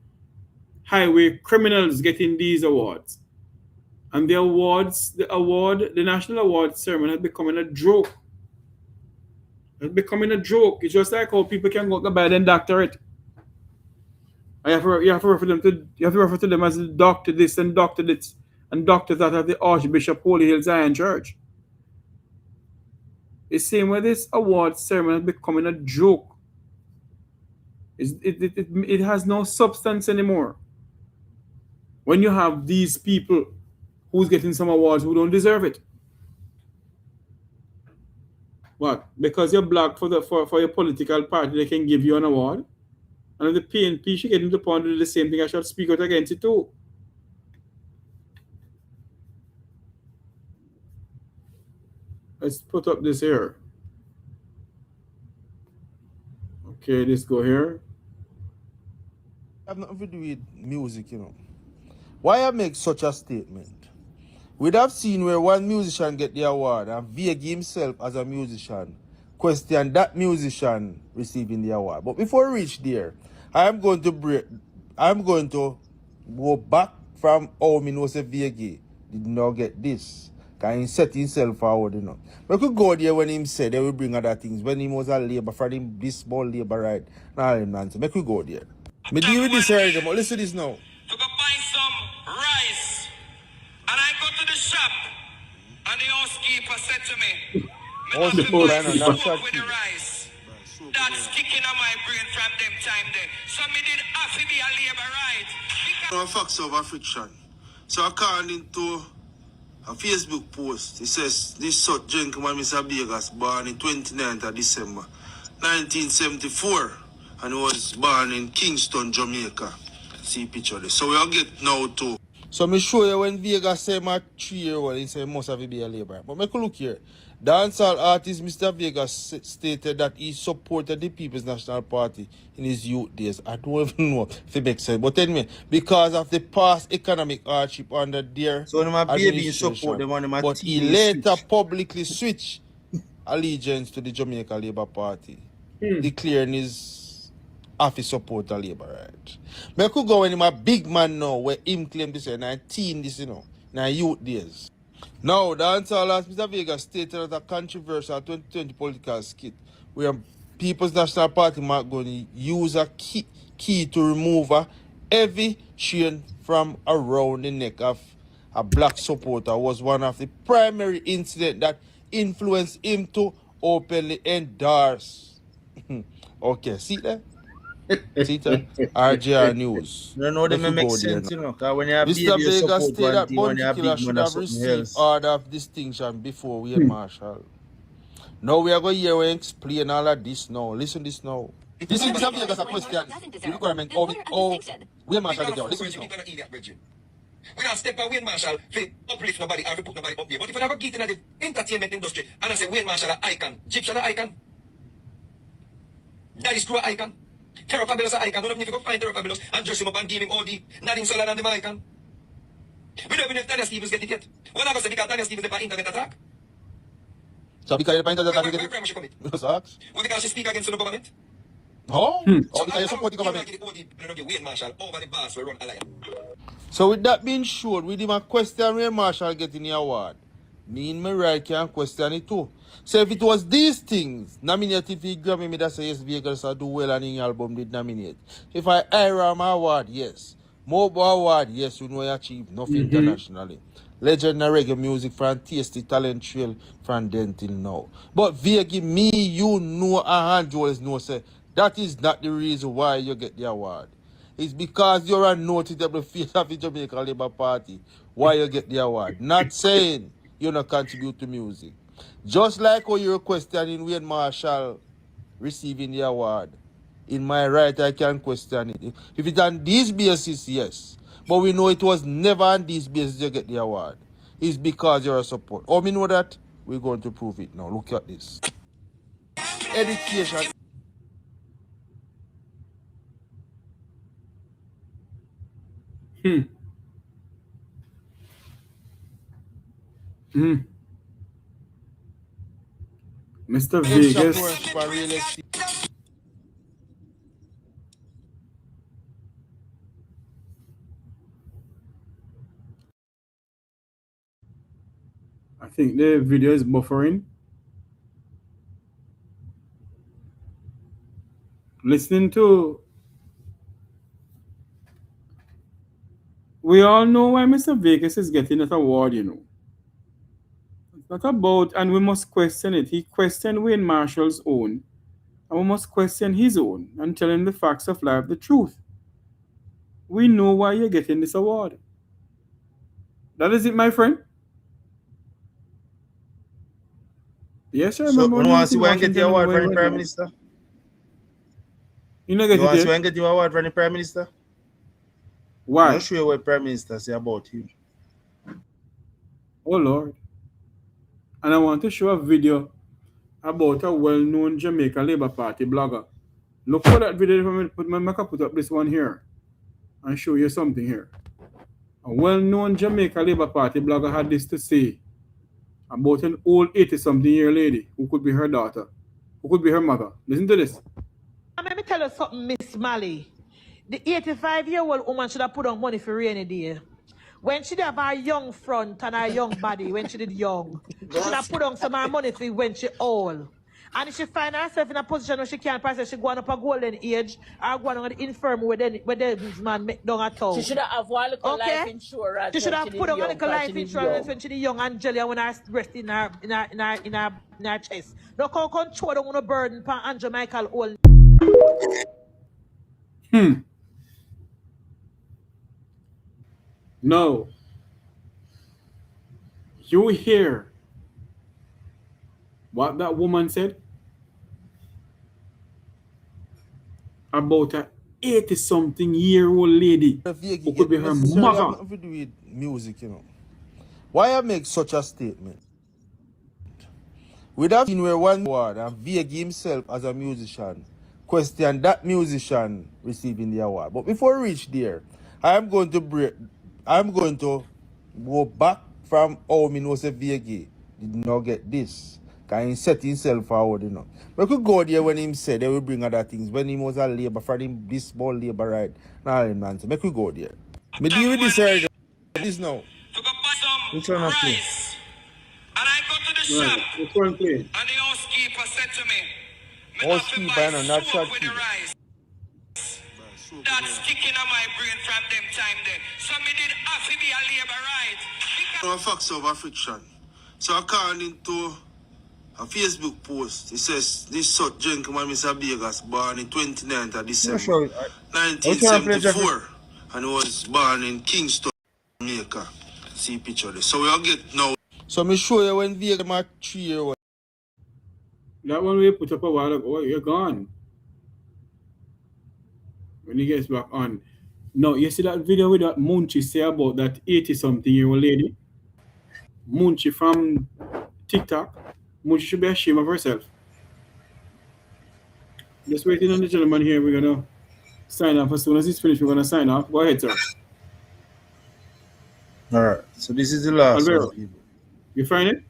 highway criminals getting these awards. And the national award ceremony has become a joke. It's becoming a joke. It's just like how people can go to buy their doctorate. And you have to refer to them as doctor this and doctor this and doctor that at the Archbishop Holy Hill Zion Church. The same way this award ceremony is becoming a joke. It has no substance anymore. When you have these people who's getting some awards who don't deserve it. What? Because you're black for your political party, they can give you an award. And if the PNP should get into the point to do the same thing, I shall speak out against it too. Let's put up this here. Okay, this go here. Have nothing to do with music, you know. Why I make such a statement? We'd have seen where one musician get the award and Vega himself as a musician question that musician receiving the award. But before we reach there, I'm going to go back from how me know say Vega did not get this. Because he set himself forward, you know. We could go there when him said they will bring other things. When he was a labor, for him this small labor right. Now him nonsense. Make we go there. Me deal with this already, but listen to this now. To go buy some rice. And I go to the shop. And the housekeeper said to me, me have to buy soap with the rice. That's kicking on my brain from them time there. So me did have to be a labor right. No facts over friction. So according to a Facebook post, it says this such gentleman, Mr. Vegas, born in 29th of December 1974, and he was born in Kingston, Jamaica. See picture there. So we'll get now to. So me show you when Vegas say my 3-year-old, he say must have to be a labor. But make a look here. Dancehall artist Mr. Vegas stated that he supported the People's National Party in his youth days. I don't even know if it makes sense. But anyway, because of the past economic hardship under their So my baby administration, support the one but he later publicly switched allegiance to the Jamaica Labour Party, declaring his office support the Labour right. But I could go when my big man now, where him claim to say 19 this, you know, now youth days. Now, the dancehall artist Mr. Vegas stated that a controversial 2020 political skit where People's National Party might going to use a key to remove a heavy chain from around the neck of a black supporter was one of the primary incidents that influenced him to openly endorse. Okay, see that? See that? RJR News. You know, they make sense, you know, because when you have Mr. baby Vegas support stated that one team, when you have Bounty Killer big should man or have something received else. order of distinction before Wayne Marshall. Now we are going to hear and explain all of this now. Listen to this now. This is Mr. Vegas a question. The requirement of Wayne Marshall get there. Listen to this now. We don't step by Wayne Marshall to uplift nobody or to put nobody up there. But if I never get into the entertainment industry and I say Wayne Marshall an icon, Egyptian an icon, Daddy Screw an icon, Terror Fabulous an icon, don't even if you go find Terror Fabulous and dress him up and give him all the Nadine Solar and the icon. We don't even know if Tanya Stevens get it yet. When I go say because Tanya Stevens by internet attack. So because you're internet attack, where she commit? Well, because she speak against the government. Oh? So because you support the government. So with that being shown, with him a question Wayne Marshall getting the award, me and my right can question it too. So if it was these things, nominated for Grammy, me that say yes, Vegas will do well and in album did nominate. If I IRAM award, yes. Mobile award, yes, we know I achieved nothing internationally. Legendary reggae music from Tasty Talent Trail from then till now. But Vega, me, you know, and Joel know, say, that is not the reason why you get the award. It's because you're a notable face of the Jamaica Labour Party why you get the award. Not saying you don't contribute to music. Just like how you're questioning Wayne Marshall receiving the award. In my right, I can question it. If it's on these basis, yes. But we know it was never on these basis you get the award. It's because you're a support. Oh, we know that? We're going to prove it now. Look at this. Education. Mr. Vegas. I think the video is buffering. Listening to. We all know why Mr. Vegas is getting that award, you know. It's not about, and we must question it. He questioned Wayne Marshall's own, and we must question his own and tell him the facts of life, the truth. We know why you're getting this award. That is it, my friend. Yes, I remember. So, you want to see when I get the award for the Prime Minister? You know, get you want to see when it. I get the award for the Prime Minister? Why? I'm not sure what Prime Minister say about you. Oh, Lord. And I want to show a video about a well-known Jamaica Labour Party blogger. Look for that video. I can put up this one here and show you something here. A well-known Jamaica Labour Party blogger had this to say about an old 80-something-year lady who could be her daughter, who could be her mother. Listen to this. Let me tell you something, Miss Mally. The 85-year-old woman should have put on money for rainy day. When she have her young front and her young body, when she did young, she should have put on some more money for when she old. And if she find herself in a position where she can't pass, she go on up a golden age or go on the infirm where the man make down at all. She should have one little life insurance. She should have put on a little life insurance when she the young Angela when her rest in her chest. No can control on a burden for Angela Michael old. No. You hear what that woman said about a 80-something-year-old lady who could be her mother. Nothing to do with music, you know. Why I make such a statement? We have seen where one award and Vega himself as a musician question that musician receiving the award. But before we reach there, I'm going to go back from how me know say Vega did not get this. Because he set himself forward, you know. We could go there when him said they will bring other things. When he was a labor, for him this small labor right. Now him answer. We could go there. Me deal with this already. This now. Which one of you? And I go to the shop. Which one play? And the housekeeper said to me, Housekeeper, no, not short with the rice. That's kicking on my brain from them time there. So me did have to be a labor right. No facts over friction. So according to a Facebook post, it says this such gentleman, Mr. Vegas, born in 29th of December 1974, and he was born in Kingston, Jamaica. See picture there. So we'll get now. So me show you when Vega my 3-year-old. That one we put up a while ago, you're gone. When he gets back on. No, you see that video with that Munchie say about that 80-something-year-old lady? Munchie from TikTok. Munchie should be ashamed of herself. Just waiting on the gentleman here. We're going to sign off. As soon as he's finished, we're going to sign off. Go ahead, sir. All right. So this is the last Alvaro, one. you find it?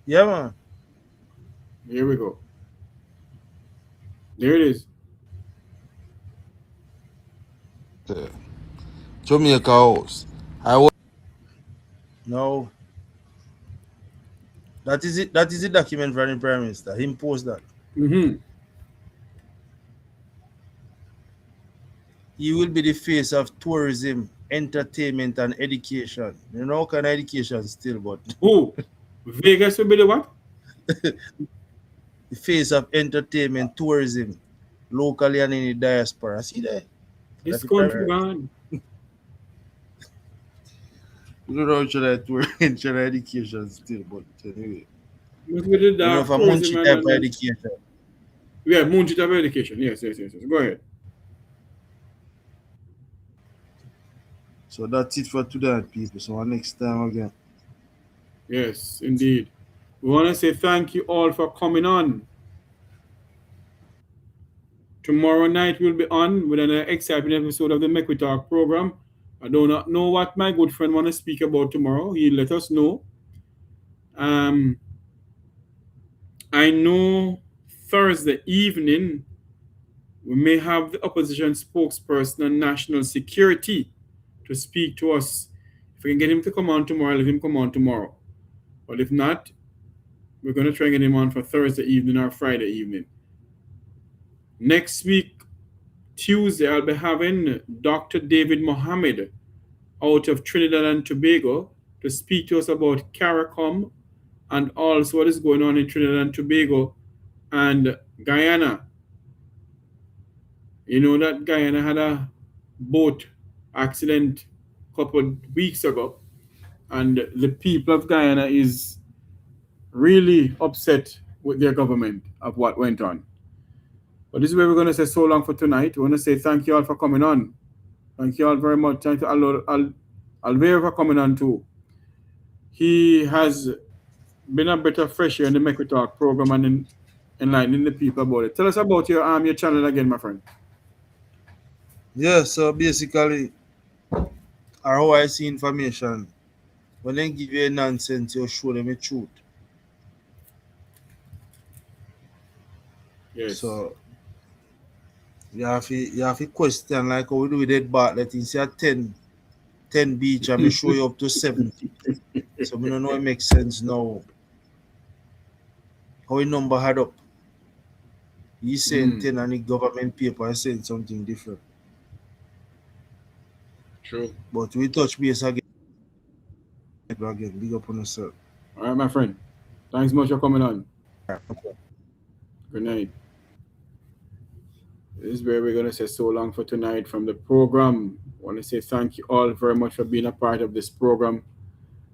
Yeah, man. Here we go. There it is. Jamaica House. No. That is it. That is the document from the Prime Minister. He imposed that. He will be the face of tourism, entertainment, and education. You know, kind of education still, but who? Vegas will be the what? The face of entertainment, tourism, locally and in the diaspora. See there? It's country gone. We don't know should I tour in education still, but anyway. But with the dark for Munchie type of education. Yeah, Munchie type of education. Yes. Go ahead. So that's it for today, people. So next time again. Yes, indeed. We want to say thank you all for coming on. Tomorrow night we'll be on with an exciting episode of the Make We Talk program. I do not know what my good friend want to speak about tomorrow. He'll let us know. I know Thursday evening we may have the opposition spokesperson on national security to speak to us. If we can get him to come on tomorrow, let him come on tomorrow. But if not, we're going to try and get him on for Thursday evening or Friday evening. Next week, Tuesday, I'll be having Dr. David Mohammed out of Trinidad and Tobago to speak to us about CARICOM and also what is going on in Trinidad and Tobago and Guyana. You know that Guyana had a boat accident a couple of weeks ago, and the people of Guyana is really upset with their government of what went on. But this is where we're going to say so long for tonight. We want to say thank you all for coming on. Thank you all very much. Thank you Alvaro for coming on too. He has been a bit of fresh air in the Make We Talk program and enlightening the people about it. Tell us about your channel again, my friend. Yeah, so basically, how I see information, when they give you nonsense, you show them the truth. Yes. So you have to question like how we do with Ed Bartlett. Instead of 10 beach, and me show you up to 70. So we don't know it makes sense now. How the number add up. He's saying 10 and the government paper is saying something different. True. But we touch base again. Big up on yourself. All right, my friend. Thanks much for coming on. Good night. This is where we're going to say so long for tonight from the program. I want to say thank you all very much for being a part of this program.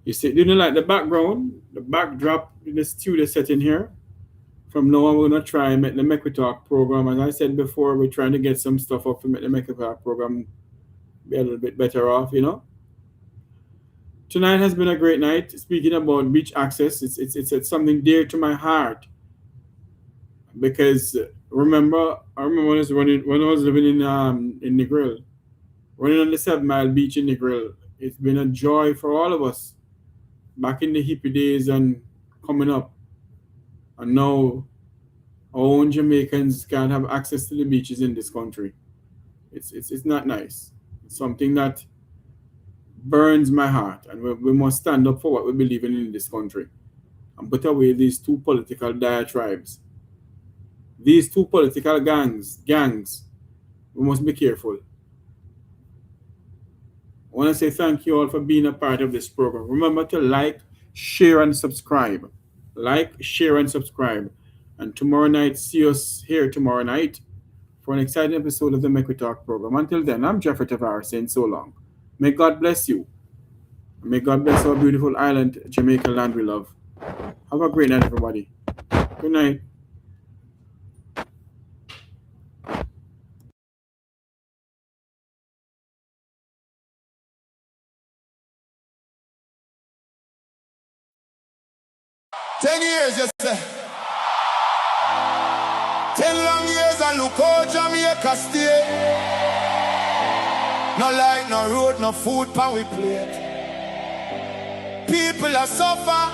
You see, didn't like the background, the backdrop in the studio setting here? From now on, we're going to try and make the Make We Talk program. As I said before, we're trying to get some stuff up to make the Make We Talk program be a little bit better off, you know? Tonight has been a great night. Speaking about beach access, it's something dear to my heart. Because I remember when I was living in Negril, running on the 7 Mile Beach in Negril. It's been a joy for all of us back in the hippie days and coming up. And now our own Jamaicans can't have access to the beaches in this country. It's not nice. It's something that burns my heart, and we must stand up for what we believe in this country and put away these two political diatribes. These two political gangs, we must be careful. I want to say thank you all for being a part of this program. Remember to like, share, and subscribe. Like, share, and subscribe. And tomorrow night, see us here tomorrow night for an exciting episode of the Make We Talk program. Until then, I'm Jeffrey Tavares saying so long. May God bless you. And may God bless our beautiful island, Jamaica land we love. Have a great night, everybody. Good night. Ten years, you say. 10 long years and look how Jamaica stay. No light, no road, no food pan we plate. People are suffer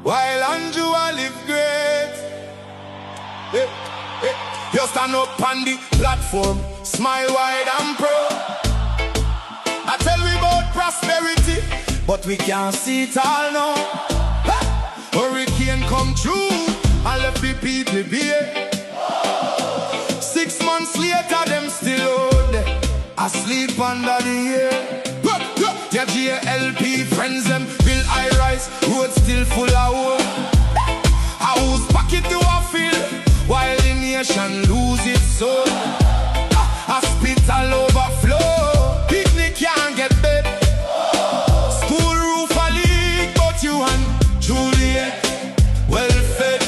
while Andrew live great. You stand up on the platform, smile wide and proud. I tell we about prosperity, but we can't see it all now. Hurricane come through and left the people be. 6 months later, them still out there, asleep under the air. Their GLP friends them build high rise, road still full of wood. House pocket to a field, while the nation lose its soul. Hospital overflow, picnic can't get bed. School roof a leak, but you and Juliet well fed.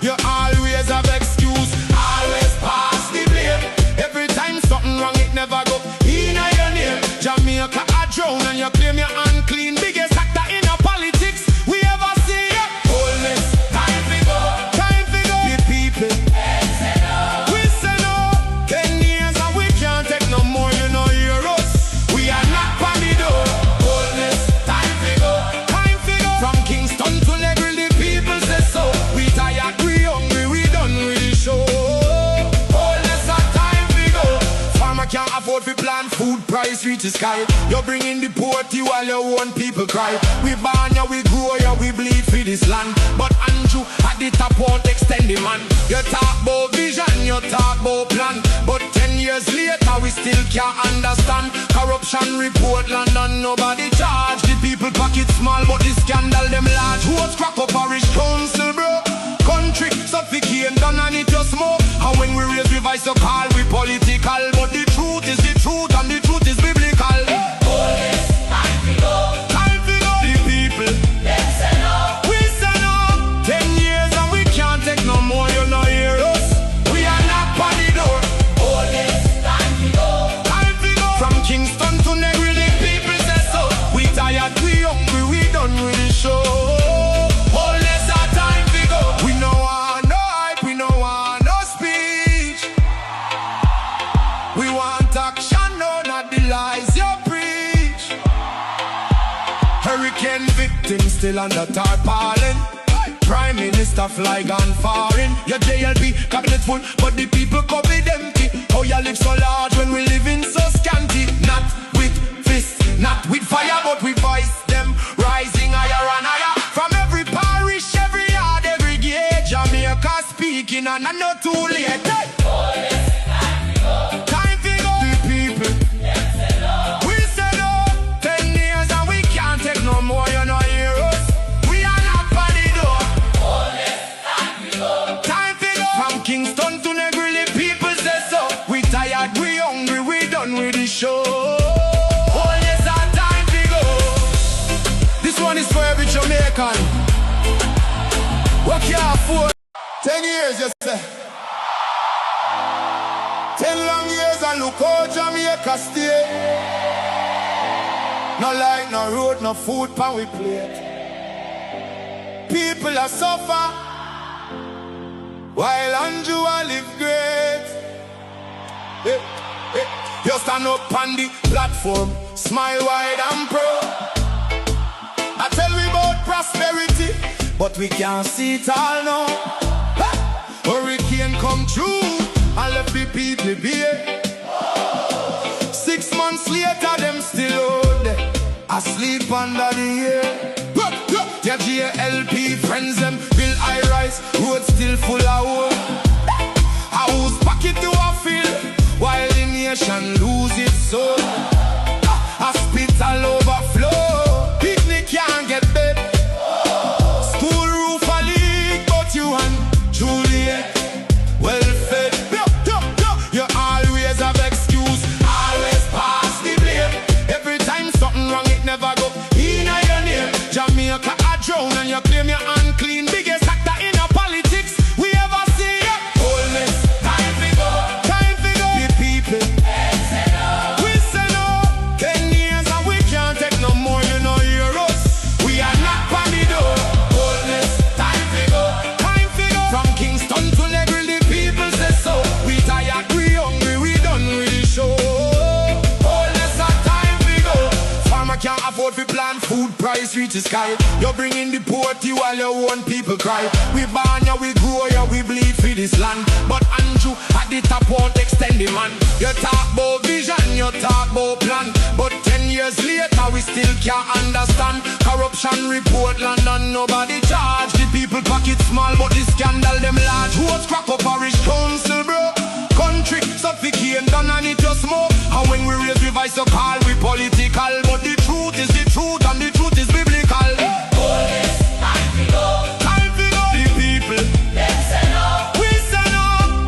You always have excuse, always pass the blame. Every time something wrong, it never go in your name. Jamaica a drown and you claim you're unclean. Biggest actor in a politics we ever see. Wholeness, time to go. Time to go. The people, we say no. 10 years and we can't take no more, you know you're us. We are not on the door. Wholeness, time to go. Time to go. From Kingston to Negril, the people say so. We tired, we hungry, we done with the show. Wholeness, time to go. Farmer can't afford to plant, food price reach the sky. You're bringing the poverty while your own people cry. We born ya, we grow ya, we bleed for this land. But Andrew at the top won't extend the man. You talk about vision, you talk about plan, but 10 years later we still can't understand. Corruption report London, nobody charge. The people pocket small, but the scandal them large. Who's crack up parish council, bro? Country suffocate, done and it just smoke. And when we raise we voice so call we political, but the truth is the truth and the truth is biblical. Time to go. The people, we say no. still under tarpaulin. Prime Minister fly gone foreign. Your JLP cabinet full, but the people COVID empty. How you live so large when we live in so scanty? Not with fists, not with fire, but with voice them rising higher and higher. From every parish, every yard, every gate, Jamaica speaking, and I know too late. Hey. Time to go. The people. We say no. 10 years and we can't take no more. You know hear us. We are not on the door. Time to go. From Kingston to Negril, people say so. We tired, we hungry, we done with the show. Oh yes, our time to go. This one is for every Jamaican. What can I afford? 10 years, you say. 10 long years and look how Jamaica stay. No light, no road, no food pan we plate. People are suffer while Andrew I live great. Hey, hey. You stand up on the platform, smile wide and proud. I tell we about prosperity, but we can't see it all now. Hurricane come through and left the people be. 6 months later, them still out there, asleep under the air. Their JLP friends them build high rise, road still full of wood. House pocket to a field, while the nation lose its soul. Hospital overflow, picnic can't get bed. School roof a leak, but you and Juliet well fed. You always have excuse, always pass the blame. Every time something wrong, it never go in your name. Jamaica a drown and you claim you're unclean. Biggest actor in a politics we ever see. Wholeness, time to go. Time to go. The people. We say no. 10 years and we can't take no more. You know hear us. We are not on the door. Wholeness, time to go. Time to go. From Kingston to Negril, the people say so. We tired, we hungry, we done with the show. Wholeness, time to go. Farmer can't afford to plant food, price reach the sky. You're bringing the poverty while your own people cry. We born ya, we grow ya, we bleed for this land. But Andrew at the top won't extend the man. You talk about vision, you talk about plan, but 10 years later we still can't understand. Corruption report land and nobody charge. The people pocket small but the scandal them large. Who's crack up parish council bro? Country suffocate done and it just smoke. And when we raise the voice so call we political, but the truth is the truth and the truth is biblical. Time to go. The people. Them say no. We say no.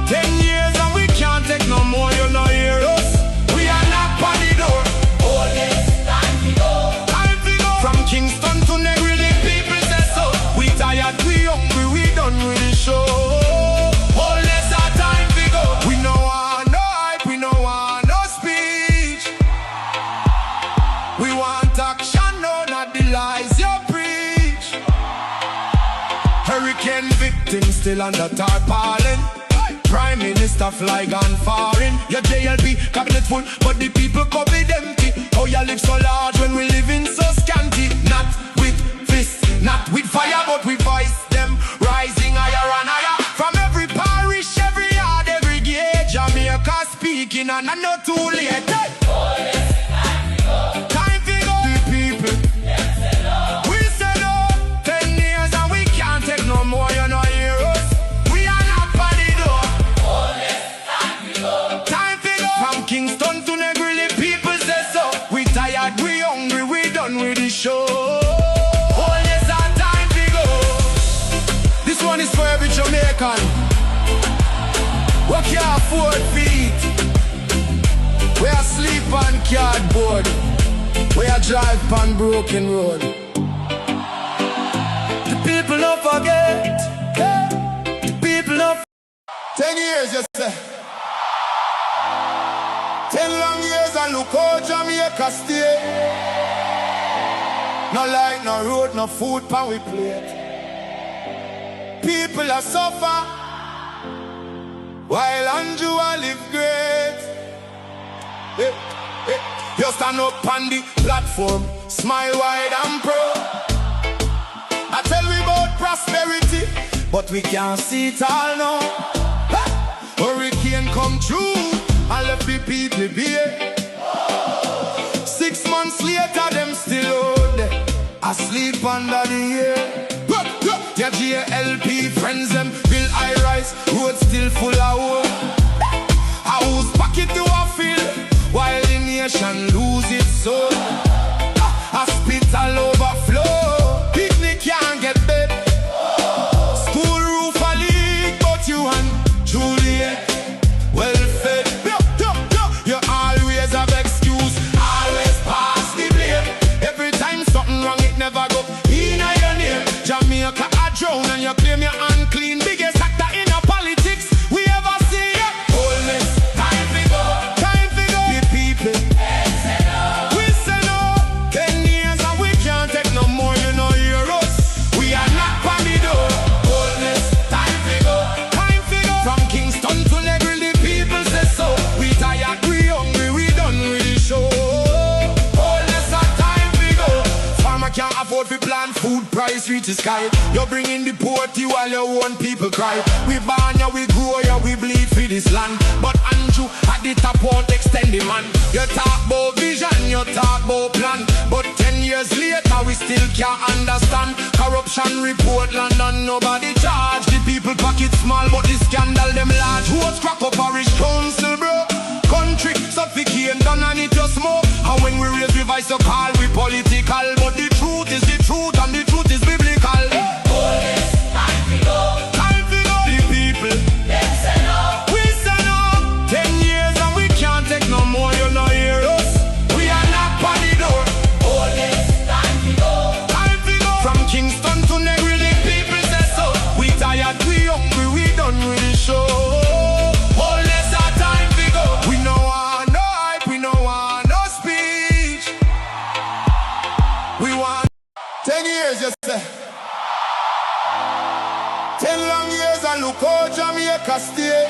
10 years and we can't take no more. You know hear us. We are not on the door. Time to go. Time to go. From Kingston to Negril, the people say so. We tired, we hungry, we done with the show. Time to go. We no want no hype, we no want no speech. We want action, no, not the lies you preach. Hurricane victims still under tarpaulin. Prime Minister fly gone foreign. Your JLP cabinet full, but the people COVID empty. How you live so large when we live in so scanty? Not with fists, not with fire, but with voice them rising higher and higher. From every parish, every yard, every gate, Jamaica speaking, and I know too late. Hey. Time to go. The people. We say no. 10 years and we can't take no more. You know hear us. We are not on the door. Time to go. From Kingston to Negril, the people say so. We tired, we hungry, we done with the show. Oh yes, our time to go. This one is for every Jamaican. What can afford feet? We are sleep on cardboard. We are drive on broken road. The people don't forget. The people don't. 10 years, you say. 10 long years and look how Jamaica stay. No light, no road, no food pan we plate. People are suffer while Andrew I live great. Hey, hey. You stand up on the platform, smile wide and proud. I tell we about prosperity, but we can't see it all now. Hurricane come through and left the people bare. 6 months later, them still out there, asleep under the air. Their JLP friends them build high-rise, roads still full of wood. House pocket to a field, while the nation lose its soul. Hospital overflow, picnic can't get bed. School roof a leak, but you and Juliet well fed. You always have excuse, always pass the blame. Every time something wrong, it never go in your name. Jamaica a drown and you claim you're unclean. Biggest actor in a politics we ever see. Wholeness, time to go, time to go. The people, we say no. 10 years and we can't take no more, you know hear us. We are not on the door. Wholeness, time to go, time to go. From Kingston to Negril, the people say so. We tired, we hungry, we done with the show. Wholeness, time to go. Farmer can't afford to plant food, price reach the sky. You're bringing the poverty while your own people cry. We born ya, we grow ya, we bleed for this land. But Andrew at the top won't extend the man. You talk about vision, you talk about plan, but 10 years later we still can't understand. Corruption report London, nobody charge. The people pocket small, but the scandal them large. Who's crack up parish council, bro? Country suffocating done and it just smoke. And when we raise the voice, so call we political, but the truth is the truth and the truth is biblical. Time to go, time to go. The people, them say no, we say no. 10 years and we can't take no more, you know hear us. We are not on the door. Time to go, time to go. From Kingston to Negril, the people say so. We tired, we hungry, we done with the show. Time to go. We no want no hype, we no want no speech. We want 10 years, you say. 10 long years and look how Jamaica stay.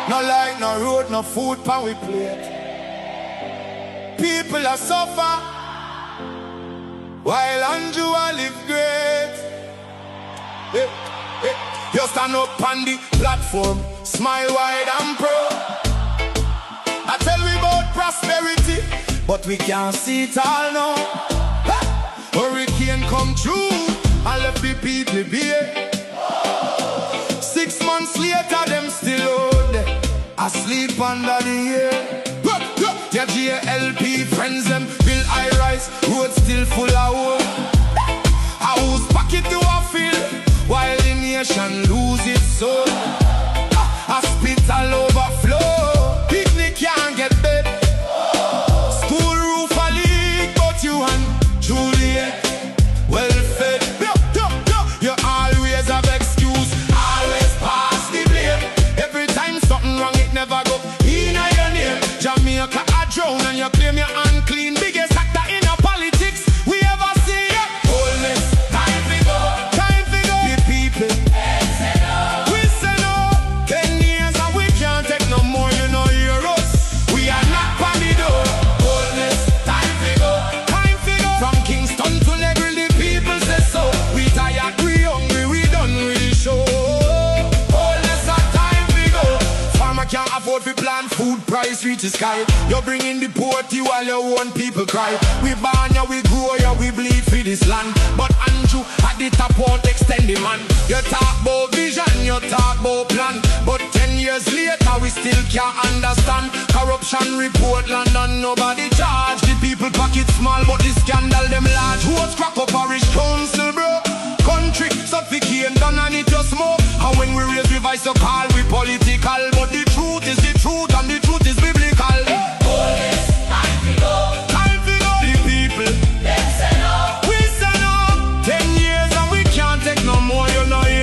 No light, no road, no food pan we plate. People are suffer while Andrew a live great. Hey, hey. You stand up on the platform, smile wide and proud. I tell we about prosperity, but we can't see it all now. Hurricane come through and left the people bare. 6 months later, them still out there, asleep under the air. Their JLP friends them build high-rise, roads still full of wood. House pocket to a field, while the nation lose its soul. Hospital overflow, picnic can't get bed. School roof a leak, but you and Juliet well fed. You always have excuse, always pass the blame. Every time something wrong, it never go in your name. Jamaica a drown and you claim you're unclean. Biggest actor in a politics we ever see. Wholeness, time to go, time to go. The people, we say no. 10 years and we can't take no more, you know hear us. We are not on the door. Wholeness, time to go, time to go. From Kingston to Negril, the people say so. We tired, we hungry, we done with the show. Wholeness, time to go. Farmer can't afford to plant food, price reach the sky. You're bringing the poverty while your own people cry. We born ya, we grow ya, we bleed for this land. But Andrew at the top won't extend the man. You talk about vision, you talk about plan, but 10 years later we still can't understand. Corruption report London, nobody charge. The people pocket small, but the scandal them large. Who's crack up parish council, bro? Country suffocating done and it just smoke. And when we raise the voice, so call